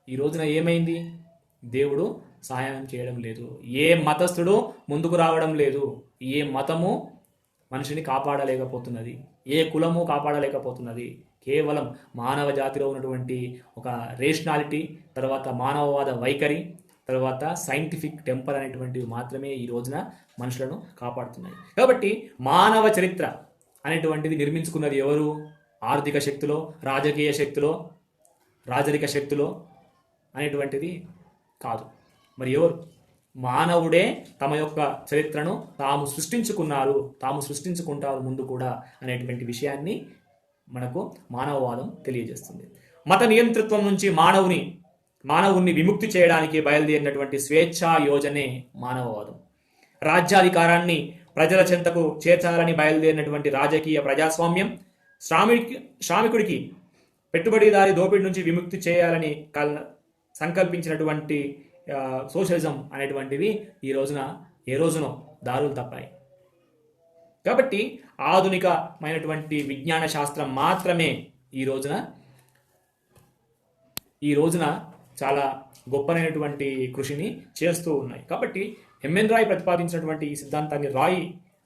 Speaker 1: ఈ రోజున ఏమైంది? దేవుడు సహాయం చేయడం లేదు. ఏ మతస్థుడు ముందుకు రావడం లేదు. ఏ మతము మనిషిని కాపాడలేకపోతున్నది. ఏ కులము కాపాడలేకపోతున్నది. కేవలం మానవ జాతిలో ఉన్నటువంటి ఒక రేషనాలిటీ, తర్వాత మానవవాద వైఖరి, తర్వాత సైంటిఫిక్ టెంపర్ అనేటువంటివి మాత్రమే ఈ రోజున మనుషులను కాపాడుతున్నాయి. కాబట్టి మానవ చరిత్ర అనేటువంటిది నిర్మించుకున్నది ఎవరు? ఆర్థిక శక్తిలో, రాజకీయ శక్తిలో, రాజరిక శక్తిలో అనేటువంటిది కాదు. మరి ఎవరు? మానవుడే తమ యొక్క చరిత్రను తాము సృష్టించుకున్నారు, తాము సృష్టించుకుంటారు ముందు కూడా అనేటువంటి విషయాన్ని మనకు మానవవాదం తెలియజేస్తుంది. మత నియంతృత్వం నుంచి మానవుని విముక్తి చేయడానికి బయలుదేరినటువంటి స్వేచ్ఛా యోజనే మానవవాదం. రాజ్యాధికారాన్ని ప్రజల చెంతకు చేర్చాలని బయలుదేరినటువంటి రాజకీయ ప్రజాస్వామ్యం, శ్రామికుడికి పెట్టుబడిదారి దోపిడీ నుంచి విముక్తి చేయాలని సంకల్పించినటువంటి సోషలిజం అనేటువంటివి ఈ రోజున ఏ రోజునో దారులు తప్పాయి. కాబట్టి ఆధునికమైనటువంటి విజ్ఞాన శాస్త్రం మాత్రమే ఈ రోజున చాలా గొప్పనైనటువంటి కృషిని చేస్తూ ఉన్నాయి. కాబట్టి ఎంఎన్ రాయ్ ప్రతిపాదించినటువంటి ఈ సిద్ధాంతాన్ని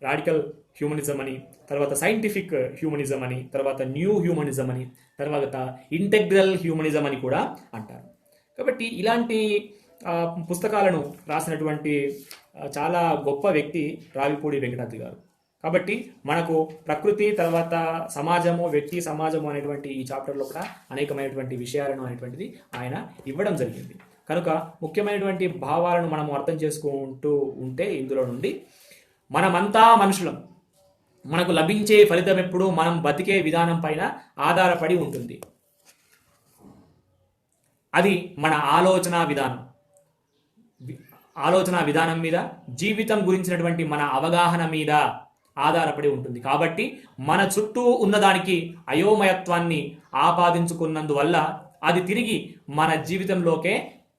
Speaker 1: రాడికల్ హ్యూమనిజం అని, తర్వాత సైంటిఫిక్ హ్యూమనిజం అని, తర్వాత న్యూ హ్యూమనిజం అని, తర్వాత ఇంటెగ్రల్ హ్యూమనిజం అని కూడా అంటారు. కాబట్టి ఇలాంటి పుస్తకాలను రాసినటువంటి చాలా గొప్ప వ్యక్తి రావిపూడి వెంకటాద్రి గారు. కాబట్టి మనకు ప్రకృతి, తర్వాత సమాజము, వ్యక్తి సమాజము అనేటువంటి ఈ చాప్టర్లో కూడా అనేకమైనటువంటి విషయాలను అనేటువంటిది ఆయన ఇవ్వడం జరిగింది. కనుక ముఖ్యమైనటువంటి భావాలను మనం అర్థం చేసుకుంటూ ఉంటే ఇందులో నుండి మనమంతా మనుషులం, మనకు లభించే ఫలితం ఎప్పుడు మనం బతికే విధానం పైన ఆధారపడి ఉంటుంది. అది మన ఆలోచన విధానం మీద, జీవితం గురించినటువంటి మన అవగాహన మీద ఆధారపడి ఉంటుంది. కాబట్టి మన చుట్టూ ఉన్నదానికి అయోమయత్వాన్ని ఆపాదించుకున్నందువల్ల అది తిరిగి మన జీవితంలోకే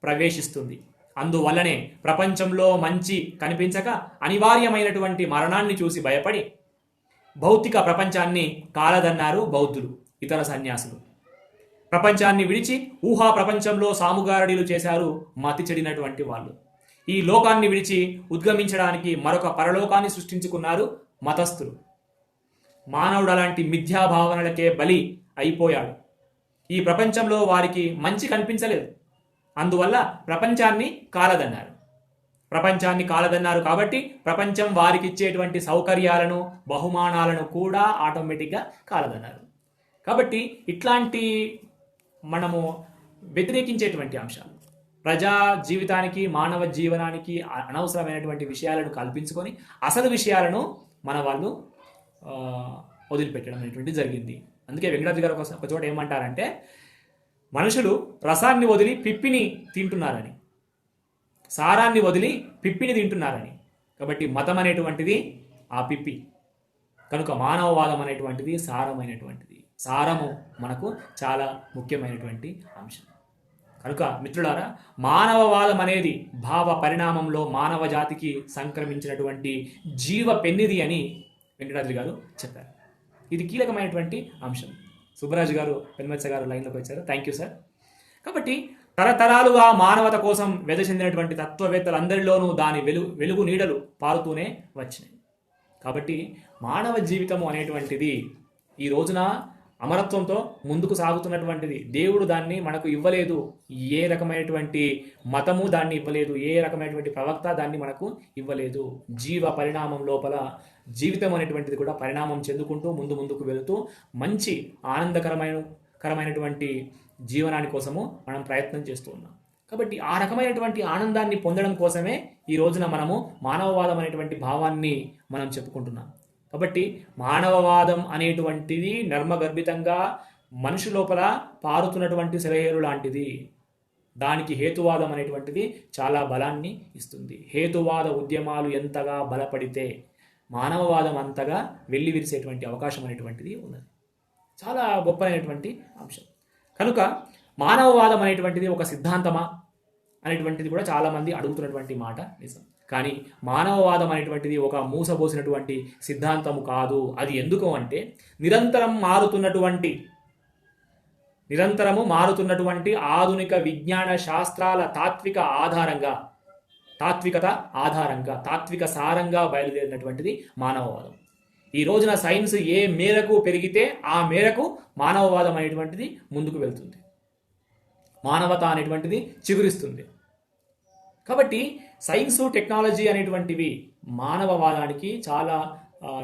Speaker 1: ప్రవేశిస్తుంది. అందువల్లనే ప్రపంచంలో మంచి కనిపించక అనివార్యమైనటువంటి మరణాన్ని చూసి భయపడి భౌతిక ప్రపంచాన్ని కాలదన్నారు బౌద్ధులు, ఇతర సన్యాసులు. ప్రపంచాన్ని విడిచి ఊహా ప్రపంచంలో సాముగారడీలు చేశారు మతి చెడినటువంటి వాళ్ళు. ఈ లోకాన్ని విడిచి ఉద్గమించడానికి మరొక పరలోకాన్ని సృష్టించుకున్నారు మతస్థులు. మానవుడు అలాంటి మిథ్యాభావనలకే బలి అయిపోయాడు. ఈ ప్రపంచంలో వారికి మంచి కనిపించలేదు. అందువల్ల ప్రపంచాన్ని కాలదన్నారు. కాబట్టి ప్రపంచం వారికి ఇచ్చేటువంటి సౌకర్యాలను, బహుమానాలను కూడా ఆటోమేటిక్గా కాలదన్నారు. కాబట్టి ఇట్లాంటి మనము వ్యతిరేకించేటువంటి అంశాలు, ప్రజా జీవితానికి, మానవ జీవనానికి అనవసరమైనటువంటి విషయాలను కల్పించుకొని అసలు విషయాలను మన వాళ్ళు వదిలిపెట్టడం అనేటువంటి జరిగింది. అందుకే వెంకటాద్రి గారు ఒక చోట ఏమంటారంటే, మనుషులు రసాన్ని వదిలి పిప్పిని తింటున్నారని, సారాన్ని వదిలి పిప్పిని తింటున్నారని. కాబట్టి మతం అనేటువంటిది ఆ పిప్పి. కనుక మానవవాదం అనేటువంటిది సారమైనటువంటిది. సారము మనకు చాలా ముఖ్యమైనటువంటి అంశం. కనుక మిత్రులారా, మానవవాదం అనేది భావ పరిణామంలో మానవ జాతికి సంక్రమించినటువంటి జీవ పెన్నిది అని వెంకటాద్రి గారు చెప్పారు. ఇది కీలకమైనటువంటి అంశం. సుబ్బరాజు గారు, పెన్మెత్స గారు లైన్లోకి వచ్చారు. Thank you sir. కాబట్టి తరతరాలుగా మానవత కోసం చెందినటువంటి తత్వవేత్తలందరిలోనూ దాని వెలుగు నీడలు పారుతూనే వచ్చినాయి. కాబట్టి మానవ జీవితము అనేటువంటిది ఈ రోజున అమరత్వంతో ముందుకు సాగుతున్నటువంటిది. దేవుడు దాన్ని మనకు ఇవ్వలేదు. ఏ రకమైనటువంటి మతము దాన్ని ఇవ్వలేదు. ఏ రకమైనటువంటి ప్రవక్త దాన్ని మనకు ఇవ్వలేదు. జీవ పరిణామం లోపల జీవితం అనేటువంటిది కూడా పరిణామం చెందుకుంటూ ముందుకు వెళుతూ మంచి ఆనందకరమైనటువంటి జీవనాని కోసము మనం ప్రయత్నం చేస్తూ ఉన్నాం. కాబట్టి ఆ రకమైనటువంటి ఆనందాన్ని పొందడం కోసమే ఈ రోజున మనము మానవవాదం అనేటువంటి భావాన్ని మనం చెప్పుకుంటున్నాం. కాబట్టి మానవవాదం అనేటువంటిది నర్మగర్భితంగా మనిషి లోపల పారుతున్నటువంటి సెలయేరు లాంటిది. దానికి హేతువాదం అనేటువంటిది చాలా బలాన్ని ఇస్తుంది. హేతువాద ఉద్యమాలు ఎంతగా బలపడితే మానవవాదం అంతగా వెళ్ళి విరిసేటువంటి అవకాశం అనేటువంటిది ఉన్నది. చాలా గొప్పైనటువంటి అంశం. కనుక మానవవాదం అనేటువంటిది ఒక సిద్ధాంతమా అనేటువంటిది కూడా చాలామంది అడుగుతున్నటువంటి మాట నిజం. కానీ మానవవాదం అనేటువంటిది ఒక మూసబోసినటువంటి సిద్ధాంతము కాదు. అది ఎందుకు అంటే నిరంతరము మారుతున్నటువంటి ఆధునిక విజ్ఞాన శాస్త్రాల తాత్విక సారంగా బయలుదేరినటువంటిది మానవవాదం. ఈ రోజున సైన్స్ ఏ మేరకు పెరిగితే ఆ మేరకు మానవవాదం అనేటువంటిది ముందుకు వెళ్తుంది, మానవత అనేటువంటిది చిగురిస్తుంది. కాబట్టి సైన్సు టెక్నాలజీ అనేటువంటివి మానవవాదానికి చాలా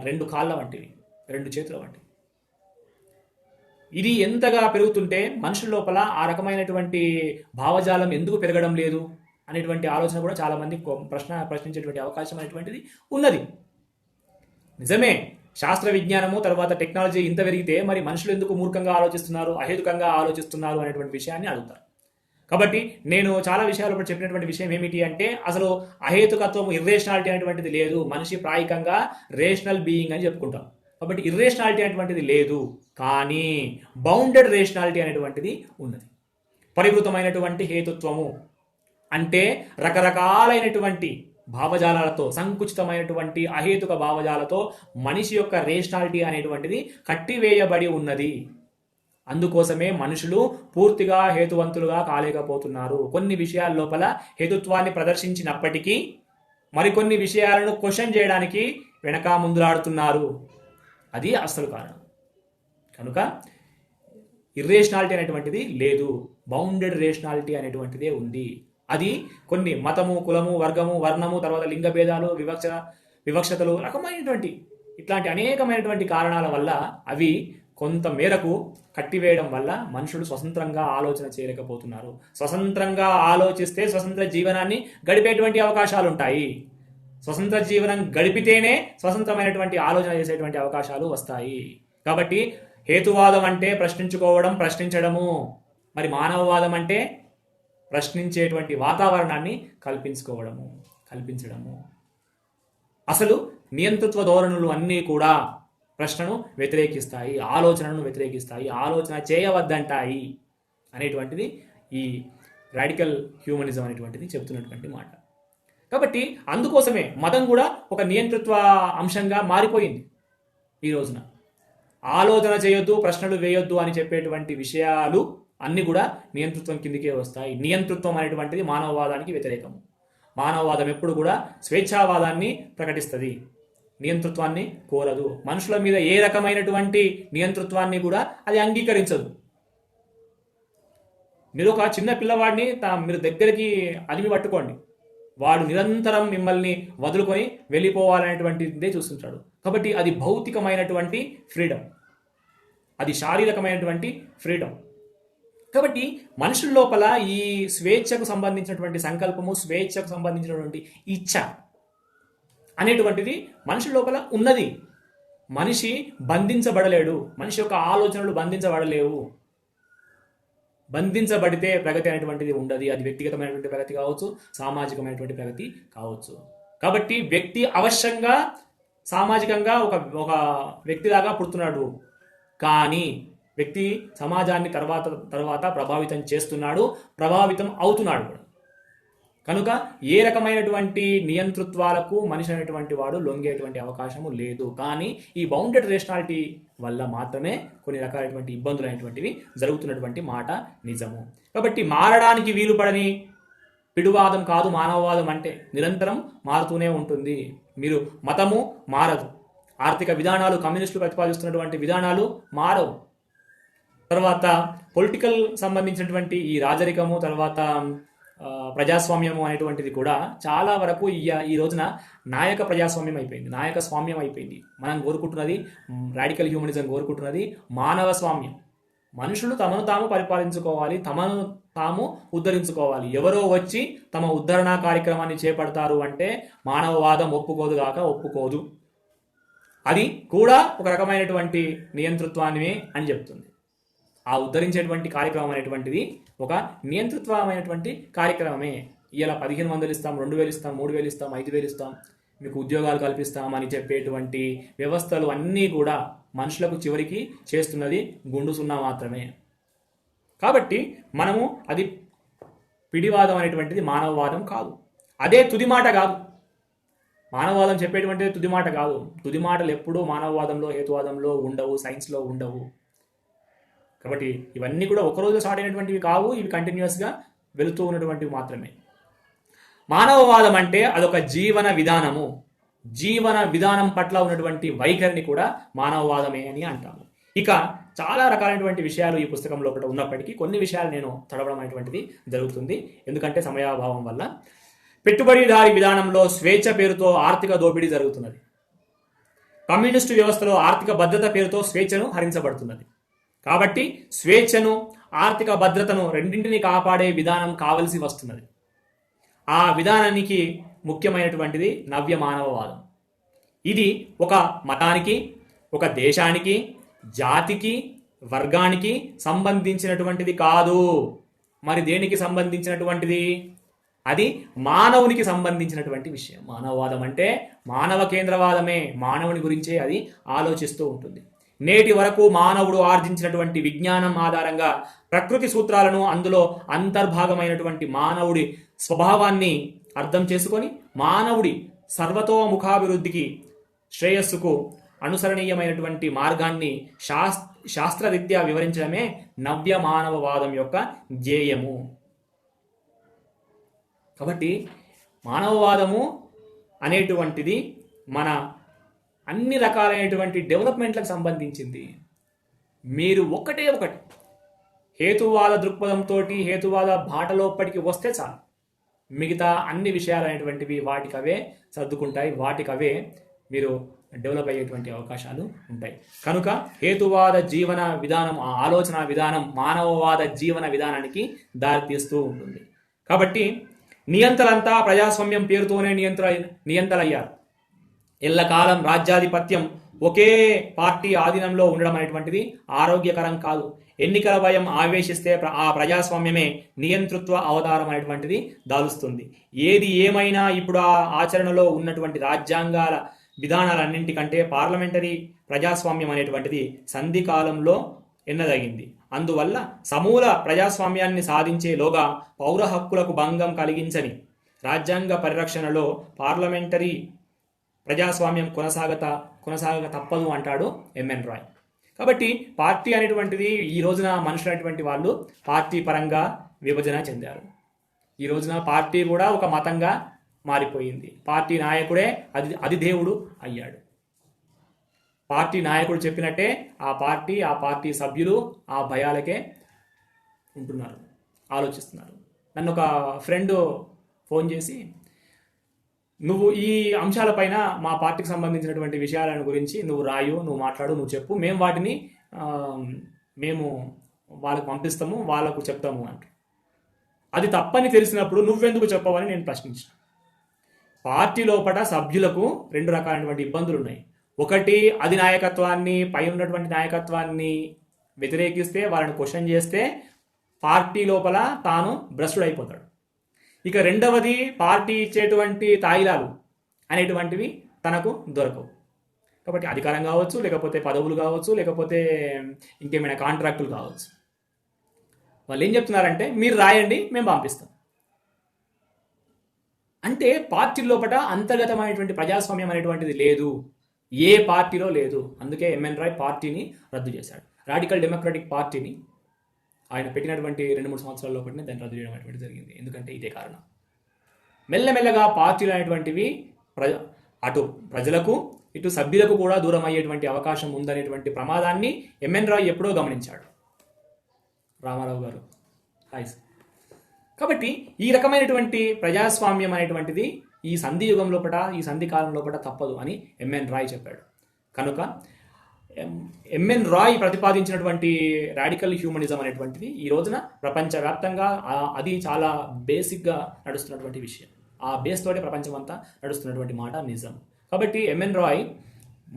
Speaker 1: రెండు కాళ్ళ వంటివి, రెండు చేతుల వంటివి. ఇది ఎంతగా పెరుగుతుంటే మనుషుల లోపల ఆ రకమైనటువంటి భావజాలం ఎందుకు పెరగడం లేదు అనేటువంటి ఆలోచన కూడా చాలామంది ప్రశ్నించేటువంటి అవకాశం అనేటువంటిది ఉన్నది. నిజమే, శాస్త్ర విజ్ఞానము తర్వాత టెక్నాలజీ ఇంత పెరిగితే మరి మనుషులు ఎందుకు మూర్ఖంగా ఆలోచిస్తున్నారు, అహేతుకంగా ఆలోచిస్తున్నారు అనేటువంటి విషయాన్ని అడుగుతారు. కాబట్టి నేను చాలా విషయాలు ఇప్పుడు చెప్పినటువంటి విషయం ఏమిటి అంటే అసలు అహేతుకత్వం, ఇర్రేషనాలిటీ అనేటువంటిది లేదు. మనిషి ప్రాయికంగా రేషనల్ బీయింగ్ అని చెప్పుకుంటాం. కాబట్టి ఇర్రేషనాలిటీ అనేటువంటిది లేదు, కానీ బౌండెడ్ రేషనాలిటీ అనేటువంటిది ఉన్నది. పరివృతమైనటువంటి హేతుత్వము అంటే రకరకాలైనటువంటి భావజాలాలతో, సంకుచితమైనటువంటి అహేతుక భావజాలతో మనిషి యొక్క రేషనాలిటీ అనేటువంటిది కట్టివేయబడి ఉన్నది. అందుకోసమే మనుషులు పూర్తిగా హేతువంతులుగా కాలేకపోతున్నారు. కొన్ని విషయాల లోపల హేతుత్వాన్ని ప్రదర్శించినప్పటికీ మరికొన్ని విషయాలను క్వశ్చన్ చేయడానికి వెనక ముందులాడుతున్నారు. అది అసలు కారణం. కనుక ఇర్రేషనాలిటీ అనేటువంటిది లేదు, బౌండెడ్ రేషనాలిటీ అనేటువంటిదే ఉంది. అది కొన్ని మతము, కులము, వర్గము, వర్ణము, తర్వాత లింగ భేదాలు, వివక్షతలు, రకమైనటువంటి ఇట్లాంటి అనేకమైనటువంటి కారణాల వల్ల అవి కొంత మేరకు కట్టివేయడం వల్ల మనుషులు స్వతంత్రంగా ఆలోచన చేయలేకపోతున్నారు. స్వతంత్రంగా ఆలోచిస్తే స్వతంత్ర జీవనాన్ని గడిపేటువంటి అవకాశాలు ఉంటాయి. స్వతంత్ర జీవనం గడిపితేనే స్వతంత్రమైనటువంటి ఆలోచన చేసేటువంటి అవకాశాలు వస్తాయి. కాబట్టి హేతువాదం అంటే ప్రశ్నించుకోవడం, ప్రశ్నించడము. మరి మానవవాదం అంటే ప్రశ్నించేటువంటి వాతావరణాన్ని కల్పించడము. అసలు నియంతృత్వ ధోరణులు అన్నీ కూడా ప్రశ్నను వ్యతిరేకిస్తాయి, ఆలోచనను వ్యతిరేకిస్తాయి, ఆలోచన చేయవద్దంటాయి అనేటువంటిది ఈ రాడికల్ హ్యూమనిజం అనేటువంటిది చెబుతున్నటువంటి మాట. కాబట్టి అందుకోసమే మతం కూడా ఒక నియంతృత్వ అంశంగా మారిపోయింది. ఈ రోజున ఆలోచన చేయొద్దు, ప్రశ్నలు వేయొద్దు అని చెప్పేటువంటి విషయాలు అన్నీ కూడా నియంతృత్వం కిందికే వస్తాయి. నియంతృత్వం అనేటువంటిది మానవవాదానికి వ్యతిరేకము. మానవవాదం ఎప్పుడు కూడా స్వేచ్ఛావాదాన్ని ప్రకటిస్తుంది, నియంతృత్వాన్ని కోరదు. మనుషుల మీద ఏ రకమైనటువంటి నియంతృత్వాన్ని కూడా అది అంగీకరించదు. మీరు ఒక చిన్న పిల్లవాడిని మీరు దగ్గరికి అదిమి పట్టుకోండి, వాడు నిరంతరం మిమ్మల్ని వదులుకొని వెళ్ళిపోవాలనేటువంటిదే చూస్తుంటాడు. కాబట్టి అది భౌతికమైనటువంటి ఫ్రీడమ్, అది శారీరకమైనటువంటి ఫ్రీడమ్. కాబట్టి మనుషుల లోపల ఈ స్వేచ్ఛకు సంబంధించినటువంటి సంకల్పము, స్వేచ్ఛకు సంబంధించినటువంటి ఇచ్ఛ అనేటువంటిది మనిషి లోపల ఉన్నది. మనిషి బంధించబడలేడు, మనిషి యొక్క ఆలోచనలు బంధించబడలేవు. బంధించబడితే ప్రగతి అనేటువంటిది ఉండదు. అది వ్యక్తిగతమైనటువంటి ప్రగతి కావచ్చు, సామాజికమైనటువంటి ప్రగతి కావచ్చు. కాబట్టి వ్యక్తి అవశ్యంగా సామాజికంగా ఒక వ్యక్తిలాగా పుడుతున్నాడు, కానీ వ్యక్తి సమాజాన్ని తర్వాత ప్రభావితం చేస్తున్నాడు, ప్రభావితం అవుతున్నాడు కూడా. కనుక ఏ రకమైనటువంటి నియంతృత్వాలకు మనిషి అనేటువంటి వాడు లొంగేటువంటి అవకాశము లేదు. కానీ ఈ బౌండెడ్ రేషనాలిటీ వల్ల మాత్రమే కొన్ని రకాలైనటువంటి ఇబ్బందులు అనేటువంటివి జరుగుతున్నటువంటి మాట నిజము. కాబట్టి మారడానికి వీలు పడని పిడువాదం కాదు మానవవాదం అంటే. నిరంతరం మారుతూనే ఉంటుంది. మీరు మతము మారదు, ఆర్థిక విధానాలు, కమ్యూనిస్టులు ప్రతిపాదిస్తున్నటువంటి విధానాలు మారవు. తర్వాత పొలిటికల్ సంబంధించినటువంటి ఈ రాజరికము, తర్వాత ప్రజాస్వామ్యము అనేటువంటిది కూడా చాలా వరకు ఈ రోజున నాయక ప్రజాస్వామ్యం అయిపోయింది, నాయక స్వామ్యం అయిపోయింది. మనం కోరుకుంటున్నది, రాడికల్ హ్యూమనిజం కోరుకుంటున్నది మానవ స్వామ్యం. మనుషులు తమను తాము పరిపాలించుకోవాలి, తమను తాము ఉద్ధరించుకోవాలి. ఎవరో వచ్చి తమ ఉద్ధరణ కార్యక్రమాన్ని చేపడతారు అంటే మానవవాదం ఒప్పుకోదు. అది కూడా ఒక రకమైనటువంటి నియంతృత్వాన్ని అని చెప్తుంది. ఆ ఉద్ధరించేటువంటి కార్యక్రమం అనేటువంటిది ఒక నియంతృత్వమైనటువంటి కార్యక్రమమే. ఇలా 1500 ఇస్తాం, 2000 ఇస్తాం, 3000 ఇస్తాం, 5000 ఇస్తాం, మీకు ఉద్యోగాలు కల్పిస్తామని చెప్పేటువంటి వ్యవస్థలు అన్నీ కూడా మనుషులకు చివరికి చేస్తున్నది గుండు సున్నా మాత్రమే. కాబట్టి మనము అది పిడివాదం అనేటువంటిది మానవవాదం కాదు, అదే తుది మాట కాదు. మానవవాదం చెప్పేటువంటిది తుది మాట కాదు. తుది మాటలు ఎప్పుడూ మానవవాదంలో, హేతువాదంలో ఉండవు, సైన్స్లో ఉండవు. కాబట్టి ఇవన్నీ కూడా ఒకరోజు స్టార్ట్ అయినటువంటివి కావు, ఇవి కంటిన్యూస్గా వెళుతూ ఉన్నటువంటివి మాత్రమే. మానవవాదం అంటే అదొక జీవన విధానము. జీవన విధానం పట్ల ఉన్నటువంటి వైఖరిని కూడా మానవవాదమే అని అంటాము. ఇక చాలా రకాలైనటువంటి విషయాలు ఈ పుస్తకంలో ఒకటి ఉన్నప్పటికీ కొన్ని విషయాలు నేను చదవడం అనేటువంటిది జరుగుతుంది, ఎందుకంటే సమయాభావం వల్ల. పెట్టుబడిదారీ విధానంలో స్వేచ్ఛ పేరుతో ఆర్థిక దోపిడీ జరుగుతున్నది. కమ్యూనిస్టు వ్యవస్థలో ఆర్థిక భద్రత పేరుతో స్వేచ్ఛను హరించబడుతున్నది. కాబట్టి స్వేచ్ఛను, ఆర్థిక భద్రతను రెండింటినీ కాపాడే విధానం కావలసి వస్తున్నది. ఆ విధానానికి ముఖ్యమైనటువంటిది నవ్య మానవవాదం. ఇది ఒక మతానికి, ఒక దేశానికి, జాతికి, వర్గానికి సంబంధించినటువంటిది కాదు. మరి దేనికి సంబంధించినటువంటిది? అది మానవునికి సంబంధించినటువంటి విషయం. మానవవాదం అంటే మానవ కేంద్రవాదమే, మానవుని గురించే అది ఆలోచిస్తూ ఉంటుంది. నేటి వరకు మానవుడు ఆర్జించినటువంటి విజ్ఞానం ఆధారంగా ప్రకృతి సూత్రాలను, అందులో అంతర్భాగమైనటువంటి మానవుడి స్వభావాన్ని అర్థం చేసుకొని మానవుడి సర్వతోముఖాభివృద్ధికి, శ్రేయస్సుకు అనుసరణీయమైనటువంటి మార్గాన్ని శాస్త్రరీత్యా వివరించడమే నవ్య మానవవాదం యొక్క ధ్యేయము. కాబట్టి మానవవాదము అనేటువంటిది మన అన్ని రకాలైనటువంటి డెవలప్మెంట్లకు సంబంధించింది. మీరు ఒకటి హేతువాద దృక్పథంతో, హేతువాద బాటలోపటికి వస్తే చాలు, మిగతా అన్ని విషయాలు అనేటువంటివి వాటికవే సర్దుకుంటాయి, వాటికవే మీరు డెవలప్ అయ్యేటువంటి అవకాశాలు ఉంటాయి. కనుక హేతువాద జీవన విధానం, ఆ ఆలోచన విధానం మానవవాద జీవన విధానానికి దారితీస్తూ ఉంటుంది. కాబట్టి నియంతలంతా ప్రజాస్వామ్యం పేరుతోనే నియంతలయ్యారు. ఎల్లకాలం రాజ్యాధిపత్యం ఒకే పార్టీ ఆధీనంలో ఉండడం అనేటువంటిది ఆరోగ్యకరం కాదు. ఎన్నికల భయం ఆవేశిస్తే ఆ ప్రజాస్వామ్యమే నియంతృత్వ అవతారం అనేటువంటిది దాలుస్తుంది. ఏది ఏమైనా ఇప్పుడు ఆ ఆచరణలో ఉన్నటువంటి రాజ్యాంగాల విధానాలన్నింటికంటే పార్లమెంటరీ ప్రజాస్వామ్యం అనేటువంటిది సంధి కాలంలో ఎన్నదగింది. అందువల్ల సమూల ప్రజాస్వామ్యాన్ని సాధించేలోగా పౌర హక్కులకు భంగం కలిగించని రాజ్యాంగ పరిరక్షణలో పార్లమెంటరీ ప్రజాస్వామ్యం కొనసాగక తప్పదు అంటాడు ఎంఎన్ రాయ్. కాబట్టి పార్టీ అనేటువంటిది ఈ రోజున మనుషులు అనేటువంటి వాళ్ళు పార్టీ పరంగా విభజన చెందారు. ఈ రోజున పార్టీ కూడా ఒక మతంగా మారిపోయింది. పార్టీ నాయకుడే అది దేవుడు అయ్యాడు. పార్టీ నాయకుడు చెప్పినట్టే ఆ పార్టీ సభ్యులు ఆ భయాలకే ఉంటున్నారు, ఆలోచిస్తున్నారు. నన్ను ఒక ఫ్రెండ్ ఫోన్ చేసి, నువ్వు ఈ అంశాలపైన మా పార్టీకి సంబంధించినటువంటి విషయాలను గురించి నువ్వు రాయు, నువ్వు మాట్లాడు, నువ్వు చెప్పు, మేము వాటిని మేము వాళ్ళకు పంపిస్తాము, వాళ్ళకు చెప్తాము అంట. అది తప్పని తెలిసినప్పుడు నువ్వెందుకు చెప్పవని నేను ప్రశ్నించాను. పార్టీ లోపల సభ్యులకు రెండు రకాలైనటువంటి ఇబ్బందులు ఉన్నాయి. ఒకటి, అధినాయకత్వాన్ని, పై ఉన్నటువంటి నాయకత్వాన్ని వ్యతిరేకిస్తే, వాళ్ళని క్వశ్చన్ చేస్తే పార్టీ లోపల తాను భ్రష్టుడైపోతాడు. ఇక రెండవది, పార్టీ ఇచ్చేటువంటి తాయిలాలు అనేటువంటివి తనకు దొరకవు. కాబట్టి అధికారం కావచ్చు, లేకపోతే పదవులు కావచ్చు, లేకపోతే ఇంకేమైనా కాంట్రాక్టులు కావచ్చు. వాళ్ళు ఏం చెప్తున్నారంటే, మీరు రాయండి, మేము పంపిస్తాం. అంటే పార్టీ లోపల అంతర్గతమైనటువంటి ప్రజాస్వామ్యం అనేటువంటిది లేదు, ఏ పార్టీలో లేదు. అందుకే ఎంఎన్ రాయ్ పార్టీని రద్దు చేశాడు. రాడికల్ డెమోక్రటిక్ పార్టీని ఆయన పెట్టినటువంటి 2-3 సంవత్సరాల లోపలనే దాన్ని రద్దు చేయడం అనేటువంటి జరిగింది. ఎందుకంటే ఇదే కారణం. మెల్లమెల్లగా పార్టీలు అనేటువంటివి అటు ప్రజలకు, ఇటు సభ్యులకు కూడా దూరం అయ్యేటువంటి అవకాశం ఉందనేటువంటి ప్రమాదాన్ని ఎంఎన్ రాయ్ ఎప్పుడో గమనించాడు. రామారావు గారు హాయ్. కాబట్టి ఈ రకమైనటువంటి ప్రజాస్వామ్యం అనేటువంటిది ఈ సంధి యుగం లోపల, ఈ సంధి కాలం లోపల తప్పదు అని ఎంఎన్ రాయ్ చెప్పాడు. కనుక ఎంఎన్ రాయ్ ప్రతిపాదించినటువంటి రాడికల్ హ్యూమనిజం అనేటువంటిది ఈ రోజున ప్రపంచవ్యాప్తంగా అది చాలా బేసిక్గా నడుస్తున్నటువంటి విషయం. ఆ బేస్ తోటే ప్రపంచం అంతా నడుస్తున్నటువంటి మాట నిజం. కాబట్టి ఎంఎన్ రాయ్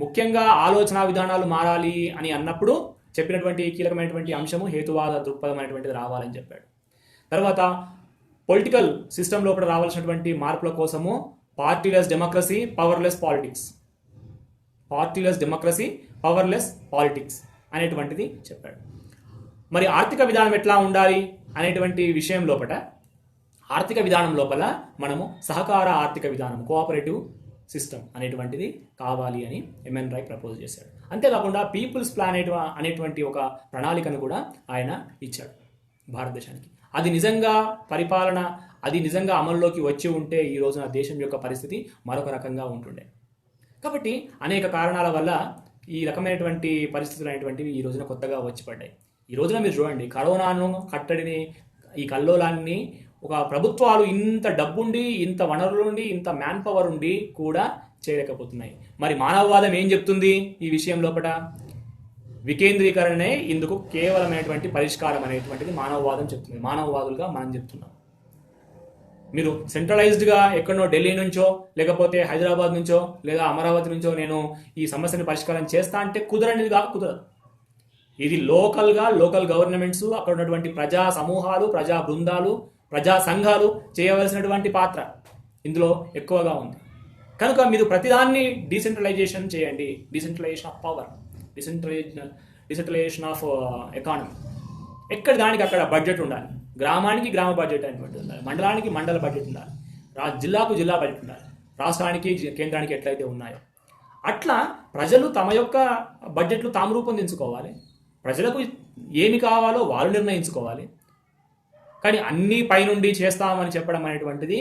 Speaker 1: ముఖ్యంగా ఆలోచన విధానాలు మారాలి అని అన్నప్పుడు చెప్పినటువంటి కీలకమైనటువంటి అంశము హేతువాద దృక్పథం అనేటువంటిది రావాలని చెప్పాడు. తర్వాత పొలిటికల్ సిస్టమ్ లోపల రావాల్సినటువంటి మార్పుల కోసము partyless democracy, powerless politics, partyless democracy, powerless politics అనేటువంటిది చెప్పాడు. మరి ఆర్థిక విధానం ఎట్లా ఉండాలి అనేటువంటి విషయం లోపల, ఆర్థిక విధానం లోపల మనము సహకార ఆర్థిక విధానం, కోఆపరేటివ్ సిస్టమ్ అనేటువంటిది కావాలి అని ఎంఎన్ రాయ్ ప్రపోజ్ చేశాడు. అంతేకాకుండా పీపుల్స్ ప్లాన్ అనేటువంటి ఒక ప్రణాళికను కూడా ఆయన ఇచ్చాడు భారతదేశానికి. అది నిజంగా పరిపాలన, అది నిజంగా అమల్లోకి వచ్చి ఉంటే ఈ రోజున దేశం యొక్క పరిస్థితి మరొక రకంగా ఉంటుండే. కాబట్టి అనేక కారణాల వల్ల ఈ రకమైనటువంటి పరిస్థితులు అనేటువంటివి ఈ రోజున కొత్తగా వచ్చి పడ్డాయి. ఈ రోజున మీరు చూడండి, కరోనాను కట్టడిని, ఈ కల్లోలాన్ని ఒక ప్రభుత్వాలు ఇంత డబ్బుండి, ఇంత వనరులుండి, ఇంత మ్యాన్ పవర్ ఉండి కూడా చేయలేకపోతున్నాయి. మరి మానవవాదం ఏం చెప్తుంది ఈ విషయం లోపల? వికేంద్రీకరణే ఇందుకు కేవలమైనటువంటి పరిష్కారం అనేటువంటిది మానవవాదం చెప్తుంది. మానవవాదులుగా మనం చెప్తున్నాం. మీరు సెంట్రలైజ్డ్గా ఎక్కడనో ఢిల్లీ నుంచో, లేకపోతే హైదరాబాద్ నుంచో, లేదా అమరావతి నుంచో నేను ఈ సమస్యని పరిష్కారం చేస్తా అంటే కుదరనిదిగా కుదరదు. ఇది లోకల్ గవర్నమెంట్స్, అక్కడ ఉన్నటువంటి ప్రజా సమూహాలు, ప్రజా బృందాలు, ప్రజా సంఘాలు చేయవలసినటువంటి పాత్ర ఇందులో ఎక్కువగా ఉంది. కనుక మీరు ప్రతిదాన్ని డీసెంట్రలైజేషన్ చేయండి. Decentralisation of power, decentralisation of economy. ఎక్కడ దానికి అక్కడ బడ్జెట్ ఉండాలి. గ్రామానికి గ్రామ బడ్జెట్ అనేటువంటి ఉండాలి, మండలానికి మండల బడ్జెట్ ఉండాలి, జిల్లాకు జిల్లా బడ్జెట్ ఉండాలి, రాష్ట్రానికి కేంద్రానికి ఎట్లయితే ఉన్నాయో అట్లా ప్రజలు తమ యొక్క బడ్జెట్లు తాము రూపొందించుకోవాలి. ప్రజలకు ఏమి కావాలో వాళ్ళు నిర్ణయించుకోవాలి. కానీ అన్నీ పైనుండి చేస్తామని చెప్పడం అనేటువంటిది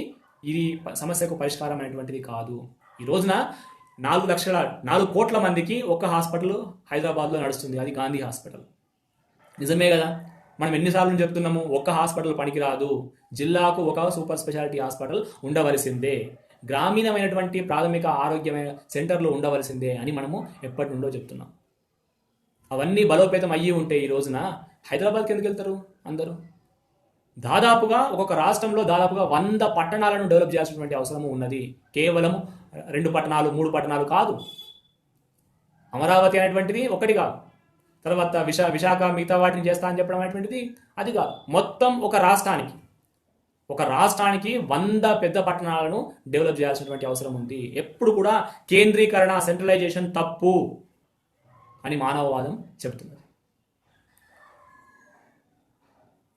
Speaker 1: ఇది సమస్యకు పరిష్కారం అనేటువంటిది కాదు. ఈ రోజున 4 కోట్ల మందికి ఒక హాస్పిటల్ హైదరాబాద్లో నడుస్తుంది, అది గాంధీ హాస్పిటల్. నిజమే కదా? మనం ఎన్నిసార్లు చెప్తున్నాము, ఒక్క హాస్పిటల్ పనికిరాదు, జిల్లాకు ఒక సూపర్ స్పెషాలిటీ హాస్పిటల్ ఉండవలసిందే, గ్రామీణమైనటువంటి ప్రాథమిక ఆరోగ్యమైన సెంటర్లు ఉండవలసిందే అని మనము ఎప్పటి నుండో చెప్తున్నాం. అవన్నీ బలోపేతం అయ్యి ఉంటే ఈ రోజున హైదరాబాద్కి ఎందుకు వెళ్తారు అందరూ? దాదాపుగా ఒక్కొక్క రాష్ట్రంలో దాదాపుగా 100 పట్టణాలను డెవలప్ చేయాల్సినటువంటి అవసరము ఉన్నది. కేవలం 2 పట్టణాలు 3 పట్టణాలు కాదు. అమరావతి అనేటువంటిది ఒకటి కాదు, తర్వాత విశాఖ మిగతా వాటిని చేస్తా అని చెప్పడం అనేటువంటిది అది కాదు. మొత్తం ఒక రాష్ట్రానికి 100 పెద్ద పట్టణాలను డెవలప్ చేయాల్సినటువంటి అవసరం ఉంది. ఎప్పుడు కూడా కేంద్రీకరణ, సెంట్రలైజేషన్ తప్పు అని మానవవాదం చెబుతున్నది.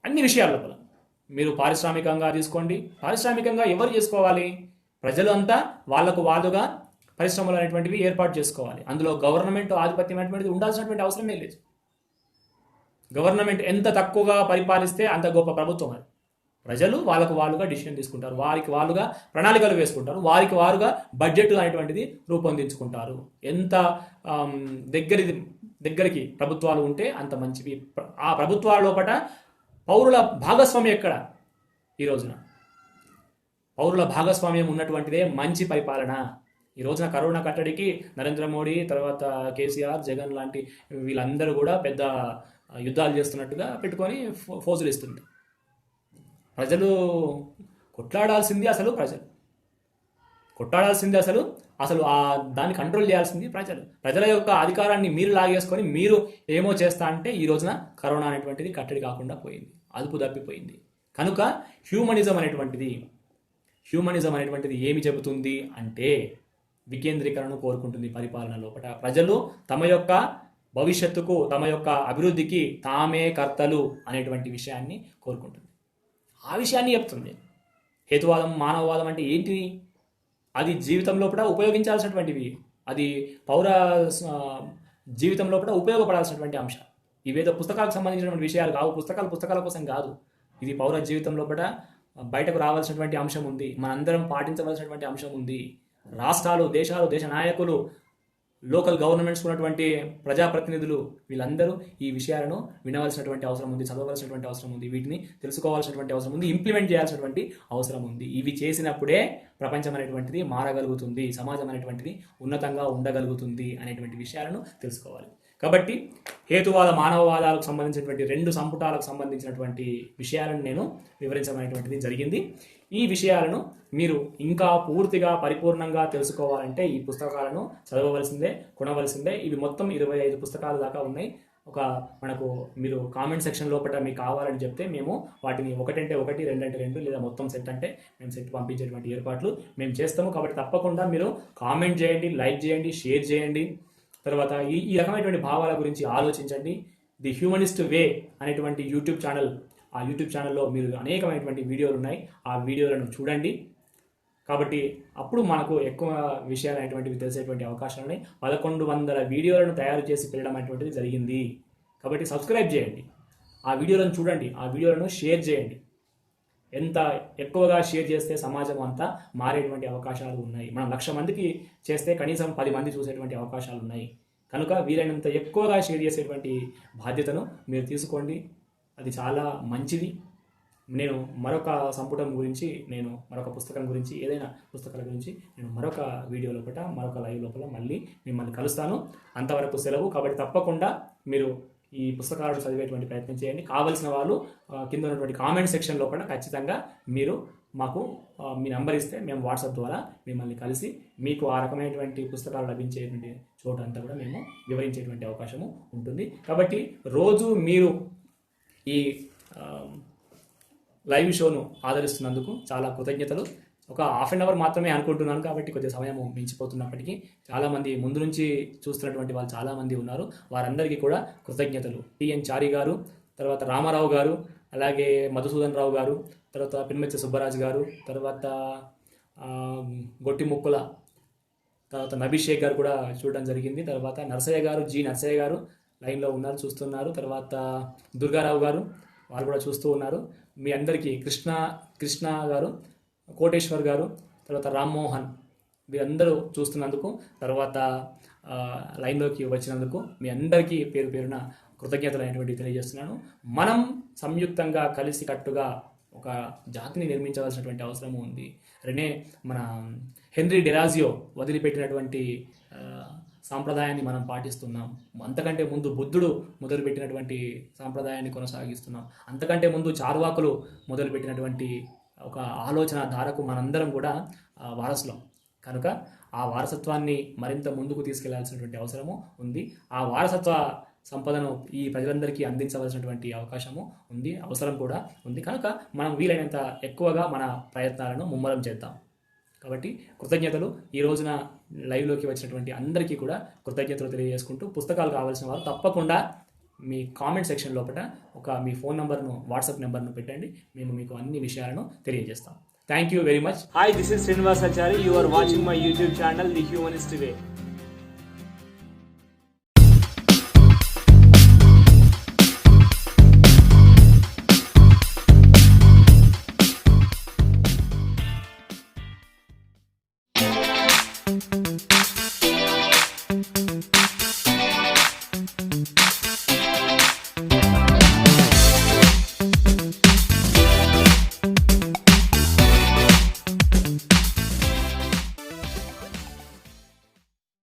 Speaker 1: అన్ని విషయాల లోపల మీరు పారిశ్రామికంగా తీసుకోండి. పారిశ్రామికంగా ఎవరు చేసుకోవాలి? ప్రజలు అంతా వాళ్ళకు వాళ్ళుగా పరిశ్రమలు అనేటువంటివి ఏర్పాటు చేసుకోవాలి. అందులో గవర్నమెంట్ ఆధిపత్యం అనేటువంటిది ఉండాల్సినటువంటి అవసరమే లేదు. గవర్నమెంట్ ఎంత తక్కువగా పరిపాలిస్తే అంత గొప్ప ప్రభుత్వం అది. ప్రజలు వాళ్ళకు వాళ్ళుగా డిసిషన్ తీసుకుంటారు, వారికి వాళ్ళుగా ప్రణాళికలు వేసుకుంటారు, వారికి వారుగా బడ్జెట్ అనేటువంటిది రూపొందించుకుంటారు. ఎంత దగ్గరికి ప్రభుత్వాలు ఉంటే అంత మంచివి. ఆ ప్రభుత్వాల లోపల పౌరుల భాగస్వామ్యం ఎక్కడ? ఈ రోజున పౌరుల భాగస్వామ్యం ఉన్నటువంటిదే మంచి పరిపాలన. ఈ రోజున కరోనా కట్టడికి నరేంద్ర మోడీ, తర్వాత కేసీఆర్, జగన్ లాంటి వీళ్ళందరూ కూడా పెద్ద యుద్ధాలు చేస్తున్నట్టుగా పెట్టుకొని ఫోజులు ఇస్తుంది. ప్రజలు కొట్లాడాల్సింది అసలు అసలు దాన్ని కంట్రోల్ చేయాల్సింది ప్రజల యొక్క అధికారాన్ని మీరు లాగేసుకొని మీరు ఏమో చేస్తా అంటే ఈ రోజున కరోనా అనేటువంటిది కట్టడి కాకుండా పోయింది, అదుపు తప్పిపోయింది. కనుక హ్యూమనిజం అనేటువంటిది ఏమి చెబుతుంది అంటే వికేంద్రీకరణను కోరుకుంటుంది. పరిపాలన లోపల ప్రజలు తమ యొక్క భవిష్యత్తుకు, తమ యొక్క అభివృద్ధికి తామే కర్తలు అనేటువంటి విషయాన్ని కోరుకుంటుంది. ఆ విషయాన్ని చెప్తుంది. హేతువాదం, మానవవాదం అంటే ఏంటిది? అది జీవితం లోపల ఉపయోగించాల్సినటువంటివి, అది పౌర జీవితం లోపల ఉపయోగపడాల్సినటువంటి అంశం. ఇవేదో పుస్తకాలకు సంబంధించినటువంటి విషయాలు కావు. పుస్తకాల కోసం కాదు. ఇది పౌర జీవితం లోపల బయటకు రావాల్సినటువంటి అంశం ఉంది. మనందరం పాటించవలసినటువంటి అంశం ఉంది. రాష్ట్రాలు, దేశాలు, దేశ నాయకులు, లోకల్ గవర్నమెంట్స్ ఉన్నటువంటి ప్రజాప్రతినిధులు వీళ్ళందరూ ఈ విషయాలను వినవలసినటువంటి అవసరం ఉంది, చదవవలసినటువంటి అవసరం ఉంది, వీటిని తెలుసుకోవాల్సినటువంటి అవసరం ఉంది, ఇంప్లిమెంట్ చేయాల్సినటువంటి అవసరం ఉంది. ఇవి చేసినప్పుడే ప్రపంచం అనేటువంటిది మారగలుగుతుంది, సమాజం అనేటువంటిది ఉన్నతంగా ఉండగలుగుతుంది అనేటువంటి విషయాలను తెలుసుకోవాలి. కాబట్టి హేతువాద మానవవాదాలకు సంబంధించినటువంటి 2 సంపుటాలకు సంబంధించినటువంటి విషయాలను నేను వివరించమైనటువంటిది జరిగింది. ఈ విషయాలను మీరు ఇంకా పూర్తిగా పరిపూర్ణంగా తెలుసుకోవాలంటే ఈ పుస్తకాలను చదవవలసిందే, కొనవలసిందే. ఇవి మొత్తం 25 పుస్తకాల దాకా ఉన్నాయి. మనకు మీరు కామెంట్ సెక్షన్ లోపల మీకు కావాలని చెప్తే మేము వాటిని 1 అంటే 1, 2 అంటే 2 లేదా మొత్తం సెట్ అంటే మేము సెట్ పంపించేటువంటి ఏర్పాట్లు మేము చేస్తాము. కాబట్టి తప్పకుండా మీరు కామెంట్ చేయండి, లైక్ చేయండి, షేర్ చేయండి. తర్వాత ఈ రకమైనటువంటి భావాల గురించి ఆలోచించండి. ది హ్యూమనిస్ట్ వే అనేటువంటి యూట్యూబ్ ఛానల్, ఆ యూట్యూబ్ ఛానల్లో మీరు అనేకమైనటువంటి వీడియోలు ఉన్నాయి, ఆ వీడియోలను చూడండి. కాబట్టి అప్పుడు మనకు ఎక్కువ విషయాలు అనేటువంటివి తెలిసేటువంటి అవకాశాలు ఉన్నాయి. 1100 వీడియోలను తయారు చేసి పెట్టడం అనేటువంటిది జరిగింది. కాబట్టి సబ్స్క్రైబ్ చేయండి, ఆ వీడియోలను చూడండి, ఆ వీడియోలను షేర్ చేయండి. ఎంత ఎక్కువగా షేర్ చేస్తే సమాజం అంతా మారేటువంటి అవకాశాలు ఉన్నాయి. మనం 1,00,000 మందికి చేస్తే కనీసం 10 మంది చూసేటువంటి అవకాశాలు ఉన్నాయి. కనుక వీలైనంత ఎక్కువగా షేర్ చేసేటువంటి బాధ్యతను మీరు తీసుకోండి. అది చాలా మంచిది. నేను మరొక సంపుటం గురించి, నేను మరొక పుస్తకం గురించి, ఏదైనా పుస్తకాల గురించి నేను మరొక వీడియో లోపల, మరొక లైవ్ లోపల మళ్ళీ మిమ్మల్ని కలుస్తాను. అంతవరకు సెలవు. కాబట్టి తప్పకుండా మీరు ఈ పుస్తకాలను చదివేటువంటి ప్రయత్నం చేయండి. కావలసిన వాళ్ళు కింద ఉన్నటువంటి కామెంట్ సెక్షన్ లోపల ఖచ్చితంగా మీరు మాకు మీ నెంబర్ ఇస్తే మేము వాట్సాప్ ద్వారా మిమ్మల్ని కలిసి మీకు ఆ రకమైనటువంటి పుస్తకాలు లభించేటువంటి చోటు అంతా కూడా మేము వివరించేటువంటి అవకాశము ఉంటుంది. కాబట్టి రోజు మీరు ఈ లైవ్ షోను ఆదరిస్తున్నందుకు చాలా కృతజ్ఞతలు. ఒక హాఫ్ అన్ అవర్ మాత్రమే అనుకుంటున్నాను కాబట్టి కొద్దిగా సమయం మించిపోతున్నప్పటికీ చాలామంది ముందు నుంచి చూస్తున్నటువంటి వాళ్ళు చాలామంది ఉన్నారు. వారందరికీ కూడా కృతజ్ఞతలు. టిఎన్ చారి గారు, తర్వాత రామారావు గారు, అలాగే మధుసూదన్ రావు గారు, తర్వాత పిన్మెచ్చ సుబ్బరాజు గారు, తర్వాత గొట్టి ముక్కుల, తర్వాత నభిషేక్ గారు కూడా చూడడం జరిగింది. తర్వాత నర్సయ్య గారు, నర్సయ్య గారు లైన్లో ఉన్నారు, చూస్తున్నారు. తర్వాత దుర్గారావు గారు, వారు కూడా చూస్తూ ఉన్నారు. మీ అందరికీ కృష్ణ గారు, కోటేశ్వర్ గారు, తర్వాత రామ్మోహన్, మీరందరూ చూస్తున్నందుకు, తర్వాత లైన్లోకి వచ్చినందుకు మీ అందరికీ పేరు పేరున కృతజ్ఞతలు అనేటువంటి తెలియజేస్తున్నాను. మనం సంయుక్తంగా కలిసి కట్టుగా ఒక జాతిని నిర్మించవలసినటువంటి అవసరం ఉంది. మన హెన్రీ డెరాజియో వదిలిపెట్టినటువంటి సాంప్రదాయాన్ని మనం పాటిస్తున్నాం. అంతకంటే ముందు బుద్ధుడు మొదలుపెట్టినటువంటి సాంప్రదాయాన్ని కొనసాగిస్తున్నాం. అంతకంటే ముందు చార్వాకులు మొదలుపెట్టినటువంటి ఒక ఆలోచన ధారకు మనందరం కూడా వారసులం. కనుక ఆ వారసత్వాన్ని మరింత ముందుకు తీసుకెళ్లాల్సినటువంటి అవసరము ఉంది. ఆ వారసత్వ సంపదను ఈ ప్రజలందరికీ అందించవలసినటువంటి అవకాశము ఉంది, అవసరం కూడా ఉంది. కనుక మనం వీలైనంత ఎక్కువగా మన ప్రయత్నాలను ముమ్మరం చేద్దాం. కాబట్టి కృతజ్ఞతలు. ఈ రోజున లైవ్లోకి వచ్చినటువంటి అందరికీ కూడా కృతజ్ఞతలు తెలియజేసుకుంటూ, పుస్తకాలు కావాల్సిన వారు తప్పకుండా మీ కామెంట్ సెక్షన్ లోపల మీ ఫోన్ నెంబర్ను, వాట్సాప్ నెంబర్ను పెట్టండి. మేము మీకు అన్ని విషయాలను తెలియజేస్తాం. Thank you very much. Hi, this is Srinivasachari. You are watching my YouTube channel the humanist way. Thank you.